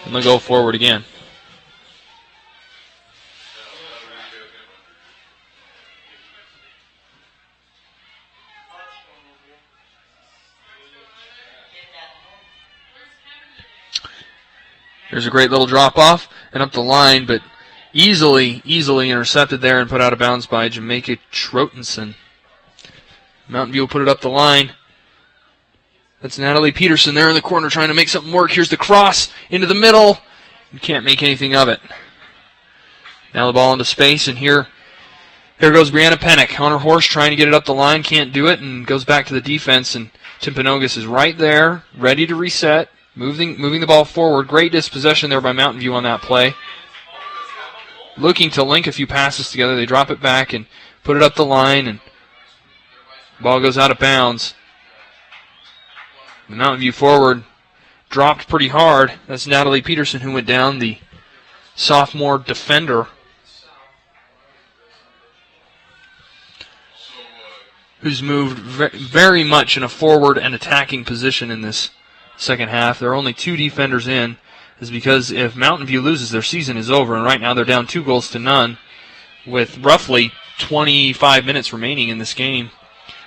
And they'll go forward again. There's a great little drop-off and up the line, but easily intercepted there and put out of bounds by Jamaica Trotensen. Mountain View will put it up the line. That's Natalie Peterson there in the corner trying to make something work. Here's the cross into the middle. You can't make anything of it. Now the ball into space, and here goes Brianna Pennick on her horse trying to get it up the line. Can't do it, and goes back to the defense, and Timpanogos is right there, ready to reset. Moving the ball forward. Great dispossession there by Mountain View on that play. Looking to link a few passes together. They drop it back and put it up the line, and the ball goes out of bounds. The Mountain View forward dropped pretty hard. That's Natalie Peterson who went down, the sophomore defender, who's moved very much in a forward and attacking position in this second half. There are only 2 defenders in, is because if Mountain View loses, their season is over, and right now they're down 2-0 with roughly 25 minutes remaining in this game.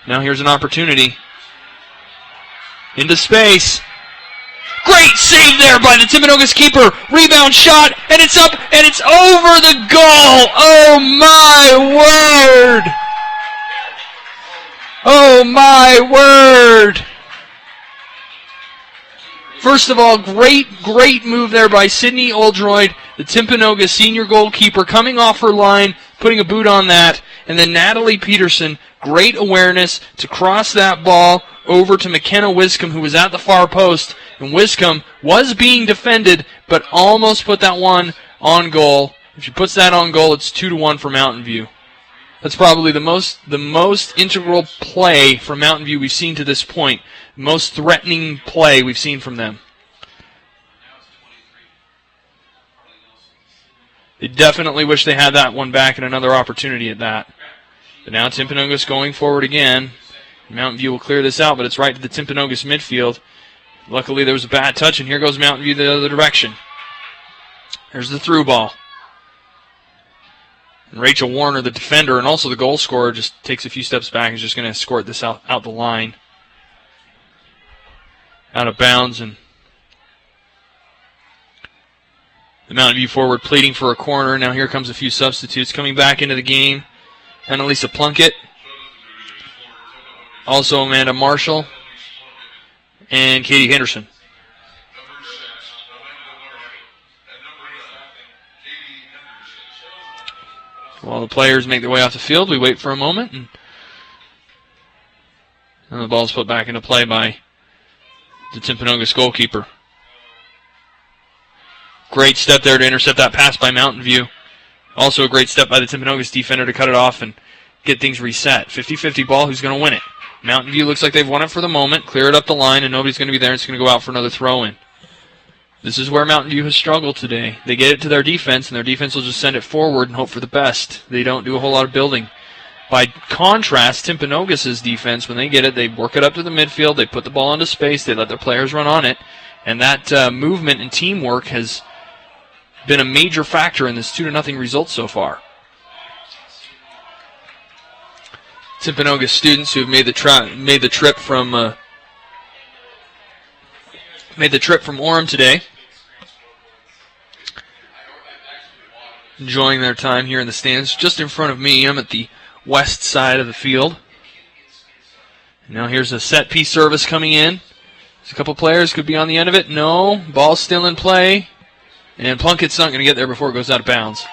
Now here's an opportunity. Into space. Great save there by the Timpanogos keeper. Rebound shot, and it's up, and it's over the goal. Oh my word. Oh my word. First of all, great move there by Sydney Oldroyd, the Timpanogos senior goalkeeper, coming off her line, putting a boot on that. And then Natalie Peterson, great awareness to cross that ball over to McKenna Wiscombe, who was at the far post. And Wiscombe was being defended, but almost put that one on goal. If she puts that on goal, it's 2-1 for Mountain View. That's probably the most integral play from Mountain View we've seen to this point. Most threatening play we've seen from them. They definitely wish they had that one back and another opportunity at that. But now Timpanogos going forward again. Mountain View will clear this out, but it's right to the Timpanogos midfield. Luckily there was a bad touch, and here goes Mountain View the other direction. There's the through ball. And Rachel Warner, the defender and also the goal scorer, just takes a few steps back and is just going to escort this out the line. Out of bounds, and the Mountain View forward pleading for a corner. Now here comes a few substitutes coming back into the game. Annalisa Plunkett, also Amanda Marshall, and Katie Henderson. While the players make their way off the field, we wait for a moment, and the ball's put back into play by the Timpanogos goalkeeper. Great step there to intercept that pass by Mountain View. Also a great step by the Timpanogos defender to cut it off and get things reset. 50-50 ball, who's going to win it? Mountain View looks like they've won it for the moment, clear it up the line, and nobody's going to be there. It's going to go out for another throw-in. This is where Mountain View has struggled today. They get it to their defense, and their defense will just send it forward and hope for the best. They don't do a whole lot of building. By contrast, Timpanogos' defense, when they get it, they work it up to the midfield, they put the ball into space, they let their players run on it, and that movement and teamwork has been a major factor in this 2-0 result so far. Timpanogos students who have made the trip from Orem today, enjoying their time here in the stands. Just in front of me, I'm at the west side of the field. Now here's a set-piece service coming in. There's a couple players could be on the end of it. No, ball's still in play. And Plunkett's not going to get there before it goes out of bounds.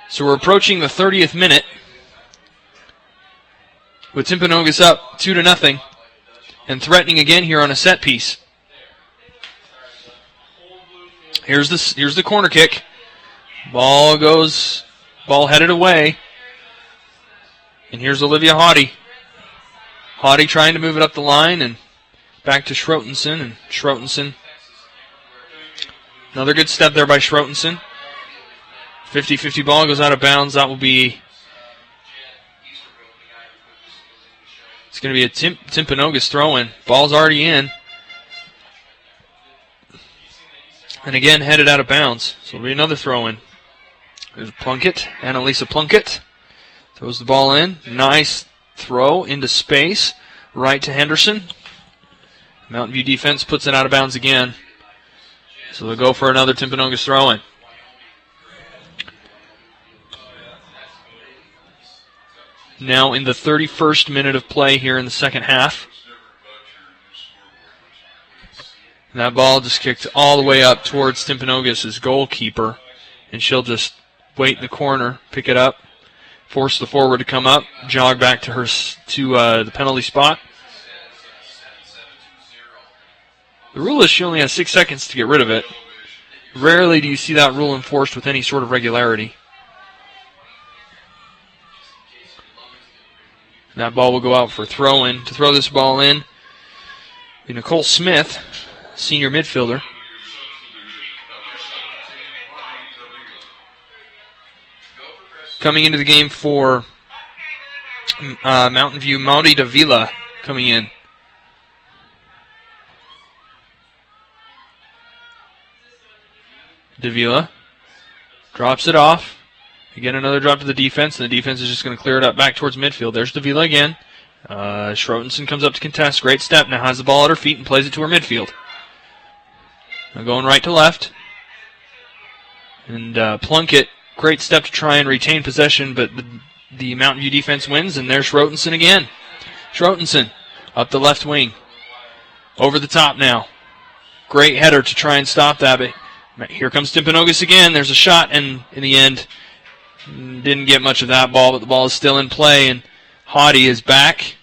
So we're approaching the 30th minute with Timpanogos up 2-0 and threatening again here on a set piece. Here's the corner kick. Ball headed away. And here's Olivia Haughty. Haughty trying to move it up the line and back to Schrotensen. And Schrotensen, another good step there by Schrotensen. 50-50 ball goes out of bounds. That will be... It's going to be a Timpanogos throw-in. Ball's already in. And again, headed out of bounds. So it'll be another throw-in. There's Plunkett, Annalisa Plunkett. Throws the ball in. Nice throw into space. Right to Henderson. Mountain View defense puts it out of bounds again. So they'll go for another Timpanogos throw-in. Now in the 31st minute of play here in the second half. And that ball just kicked all the way up towards Timpanogos' goalkeeper. And she'll just wait in the corner, pick it up, force the forward to come up, jog back to the penalty spot. The rule is she only has 6 seconds to get rid of it. Rarely do you see that rule enforced with any sort of regularity. And that ball will go out for a throw-in. To throw this ball in, be Nicole Smith, senior midfielder. Coming into the game for Mountain View, Mauri Davila coming in. Davila drops it off. Again, another drop to the defense, and the defense is just going to clear it up back towards midfield. There's Davila again. Schrotensen comes up to contest. Great step. Now has the ball at her feet and plays it to her midfield. Now going right to left. And Plunkett, great step to try and retain possession, but the Mountain View defense wins, and there's Schrotensen again. Schrotensen up the left wing. Over the top now. Great header to try and stop that, but here comes Timpanogos again. There's a shot, and in the end, didn't get much of that ball, but the ball is still in play, and Haughty is back,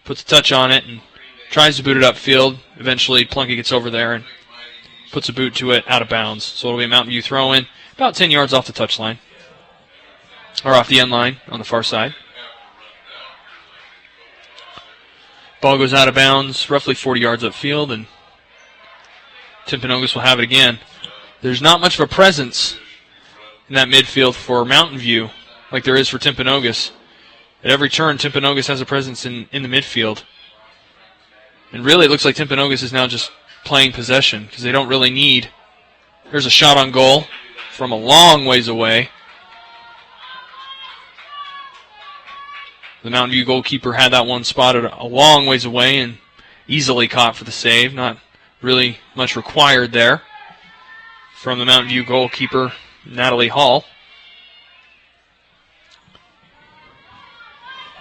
puts a touch on it, and tries to boot it upfield. Eventually, Plunkett gets over there and puts a boot to it out of bounds. So it'll be a Mountain View throw-in, about 10 yards off the touchline, or off the end line on the far side. Ball goes out of bounds, roughly 40 yards upfield, and Timpanogos will have it again. There's not much of a presence in that midfield for Mountain View like there is for Timpanogos. At every turn, Timpanogos has a presence in the midfield. And really, it looks like Timpanogos is now just playing possession because they don't really need. There's a shot on goal from a long ways away. The Mountain View goalkeeper had that one spotted a long ways away and easily caught for the save. Not really much required there from the Mountain View goalkeeper, Natalie Hall.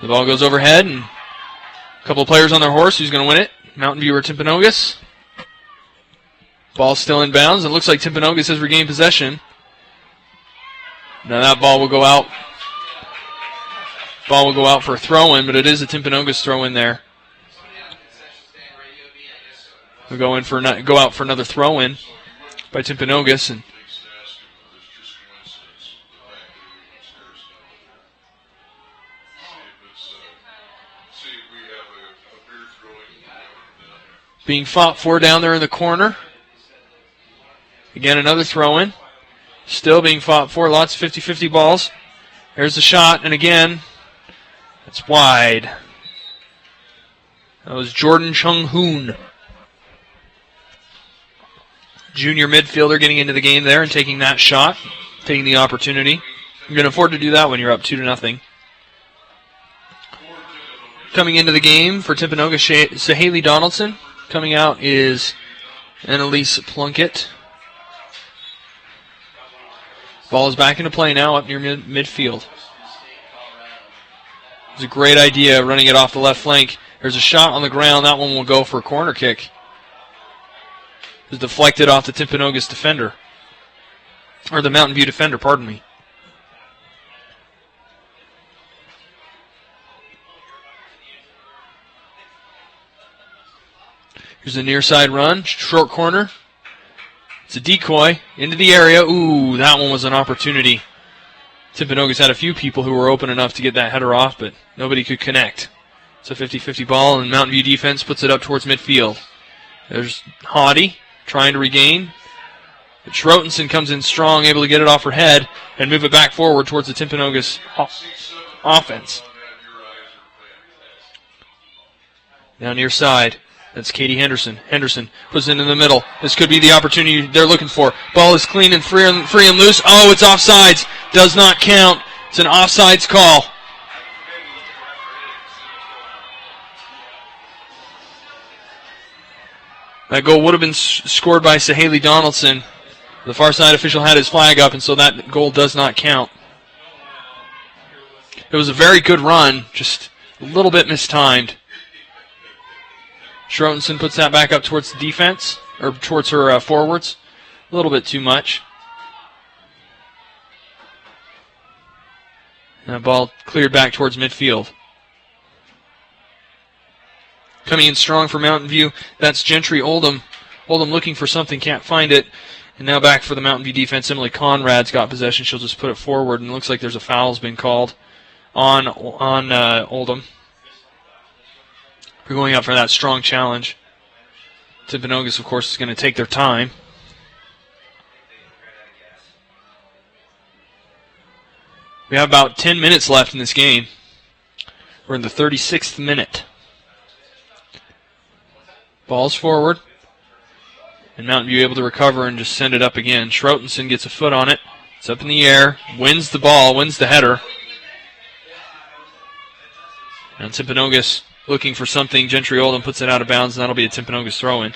The ball goes overhead, and a couple of players on their horse. Who's going to win it? Mountain View or Timpanogos? Ball still in bounds. It looks like Timpanogos has regained possession. Now that ball will go out Ball will go out for a throw-in, but it is a Timpanogos throw-in there. We'll go out for another throw-in by Timpanogos, and being fought for down there in the corner. Again, another throw-in. Still being fought for. Lots of 50-50 balls. There's the shot, and again, it's wide. That was Jordan Chung-hoon. Junior midfielder getting into the game there and taking that shot, taking the opportunity. You can afford to do that when you're up 2-0. Coming into the game for Timpanogos, Sahaley Donaldson. Coming out is Annalise Plunkett. Ball is back into play now up near midfield. It was a great idea running it off the left flank. There's a shot on the ground. That one will go for a corner kick. It was deflected off the Timpanogos defender. Or the Mountain View defender, pardon me. Here's a near side run, short corner. It's a decoy into the area. Ooh, that one was an opportunity. Timpanogos had a few people who were open enough to get that header off, but nobody could connect. It's a 50-50 ball, and Mountain View defense puts it up towards midfield. There's Haughty trying to regain. But Schrotenson comes in strong, able to get it off her head and move it back forward towards the Timpanogos offense. Now near side. That's Katie Henderson. Henderson puts it in the middle. This could be the opportunity they're looking for. Ball is clean and free and loose. Oh, it's offsides. Does not count. It's an offsides call. That goal would have been scored by Sahaley Donaldson. The far side official had his flag up, and so that goal does not count. It was a very good run, just a little bit mistimed. Schrotenson puts that back up towards the defense, or towards her forwards. A little bit too much. And that ball cleared back towards midfield. Coming in strong for Mountain View, that's Gentry Oldham. Oldham looking for something, can't find it. And now back for the Mountain View defense. Emily Conrad's got possession. She'll just put it forward, and it looks like there's a foul's been called on Oldham. We're going out for that strong challenge. Timpanogos, of course, is going to take their time. We have about 10 minutes left in this game. We're in the 36th minute. Ball's forward. And Mountain View able to recover and just send it up again. Schrotenson gets a foot on it. It's up in the air. Wins the ball. Wins the header. And Timpanogos looking for something. Gentry Oldham puts it out of bounds, and that'll be a Timpanogos throw-in.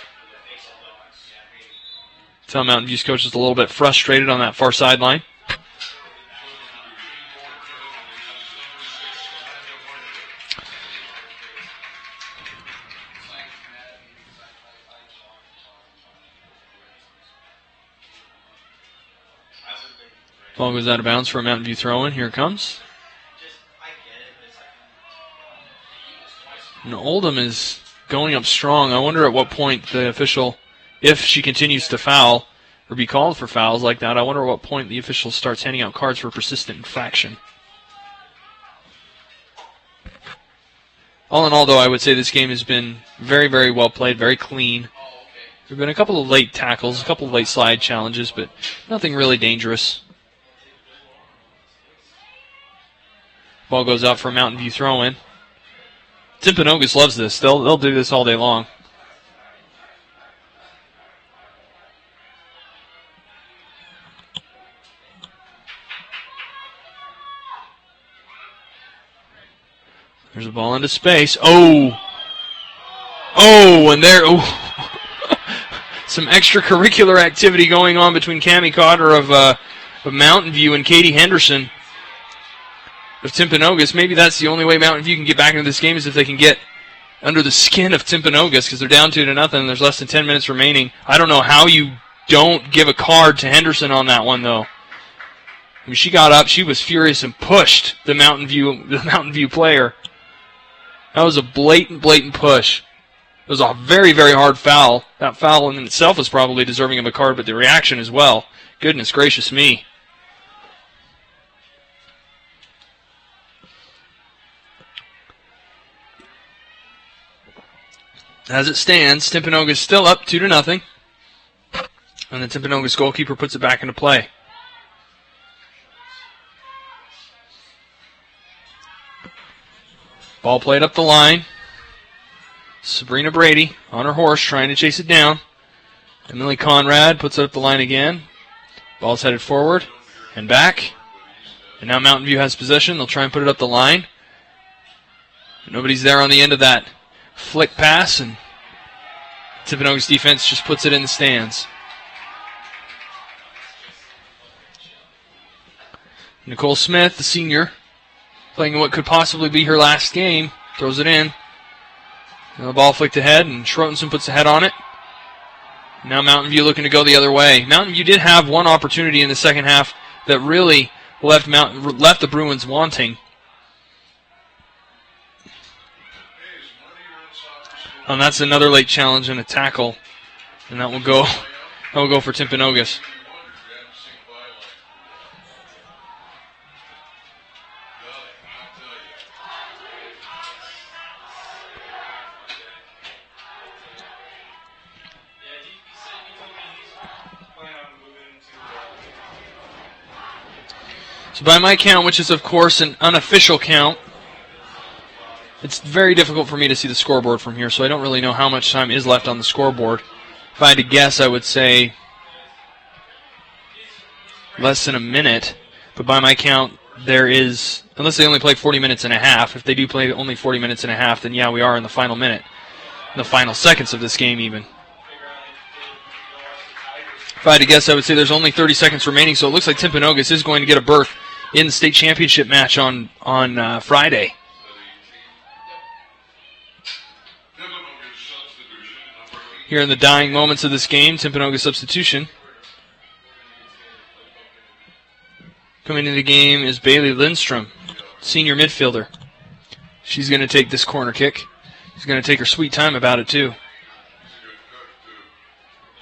Tell Mountain View's coach is a little bit frustrated on that far sideline. Ball goes out of bounds for a Mountain View throw-in. Here it comes. And Oldham is going up strong. I wonder at what point the official, if she continues to foul or be called for fouls like that, I wonder at what point the official starts handing out cards for persistent infraction. All in all, though, I would say this game has been very, very well played, very clean. There have been a couple of late tackles, a couple of late slide challenges, but nothing really dangerous. Ball goes out for a Mountain View throw-in. Timpanogos loves this. They'll do this all day long. There's a ball into space. Oh, and there. Oh. Some extracurricular activity going on between Cammie Cotter of Mountain View and Katie Henderson of Timpanogos. Maybe that's the only way Mountain View can get back into this game is if they can get under the skin of Timpanogos, because they're down 2-0. There's less than 10 minutes remaining. I don't know how you don't give a card to Henderson on that one, though. I mean, she got up, she was furious and pushed the Mountain View player. That was a blatant push. It was a very, very hard foul. That foul in itself was probably deserving of a card, but the reaction as well. Goodness gracious me. As it stands, Timpanogos still up 2-0. And the Timpanogos goalkeeper puts it back into play. Ball played up the line. Sabrina Brady on her horse trying to chase it down. Emily Conrad puts it up the line again. Ball's headed forward and back. And now Mountain View has possession. They'll try and put it up the line. Nobody's there on the end of that flick pass, and Timpanogos defense just puts it in the stands. Nicole Smith, the senior, playing in what could possibly be her last game, throws it in. And the ball flicked ahead, and Schrotenson puts the head on it. Now Mountain View looking to go the other way. Mountain View did have one opportunity in the second half that really left the Bruins wanting. And that's another late challenge and a tackle, and that will go for Timpanogos. So by my count, which is of course an unofficial count, it's very difficult for me to see the scoreboard from here, so I don't really know how much time is left on the scoreboard. If I had to guess, I would say less than a minute. But by my count, there is, unless they only play 40 minutes and a half, if they do play only 40 minutes and a half, then yeah, we are in the final minute, in the final seconds of this game even. If I had to guess, I would say there's only 30 seconds remaining, so it looks like Timpanogos is going to get a berth in the state championship match on Friday. Here in the dying moments of this game, Timpanogos substitution. Coming into the game is Bailey Lindstrom, senior midfielder. She's going to take this corner kick. She's going to take her sweet time about it, too.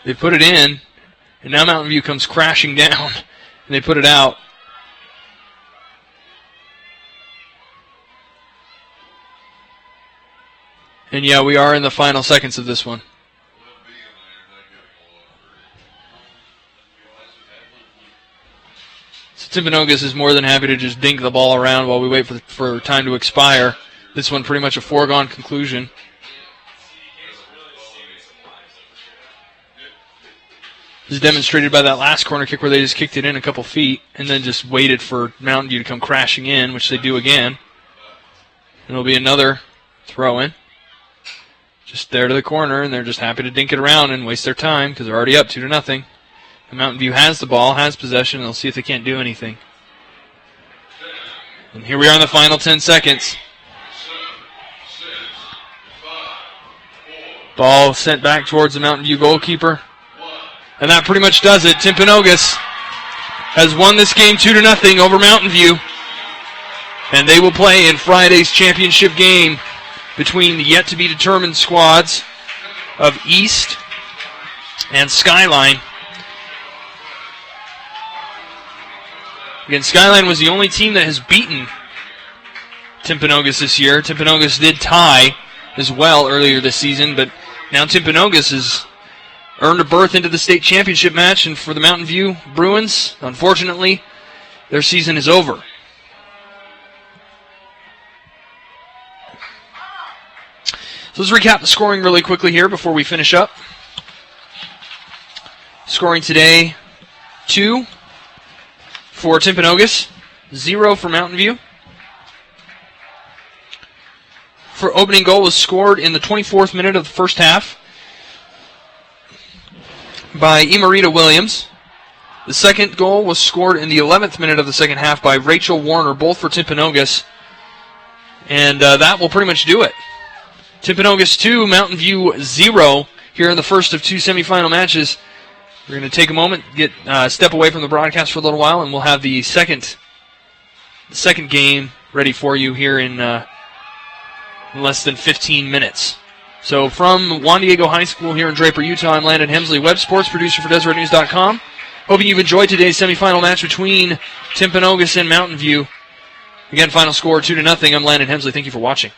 They put it in, and now Mountain View comes crashing down, and they put it out. And yeah, we are in the final seconds of this one. So Timpanogos is more than happy to just dink the ball around while we wait for time to expire. This one pretty much a foregone conclusion. This is demonstrated by that last corner kick where they just kicked it in a couple feet and then just waited for Mountain View to come crashing in, which they do again. And it'll be another throw-in. Just there to the corner, and they're just happy to dink it around and waste their time because they're already up 2-0. And Mountain View has the ball, has possession, and they'll see if they can't do anything. And here we are in the final 10 seconds. Ball sent back towards the Mountain View goalkeeper. And that pretty much does it. Timpanogos has won this game 2-0 over Mountain View. And they will play in Friday's championship game between the yet-to-be-determined squads of East and Skyline. Again, Skyline was the only team that has beaten Timpanogos this year. Timpanogos did tie as well earlier this season, but now Timpanogos has earned a berth into the state championship match, and for the Mountain View Bruins, unfortunately, their season is over. So let's recap the scoring really quickly here before we finish up. Scoring today, 2 for Timpanogos, 0 for Mountain View. For opening goal was scored in the 24th minute of the first half by Emerita Williams. The second goal was scored in the 11th minute of the second half by Rachel Warner, both for Timpanogos. And that will pretty much do it. Timpanogos 2, Mountain View 0 here in the first of 2 semifinal matches We're going to take a moment, step away from the broadcast for a little while, and we'll have the second game ready for you here in less than 15 minutes. So from Juan Diego High School here in Draper, Utah, I'm Landon Hemsley, web sports producer for DeseretNews.com. Hoping you've enjoyed today's semifinal match between Timpanogos and Mountain View. Again, final score 2-0. I'm Landon Hemsley. Thank you for watching.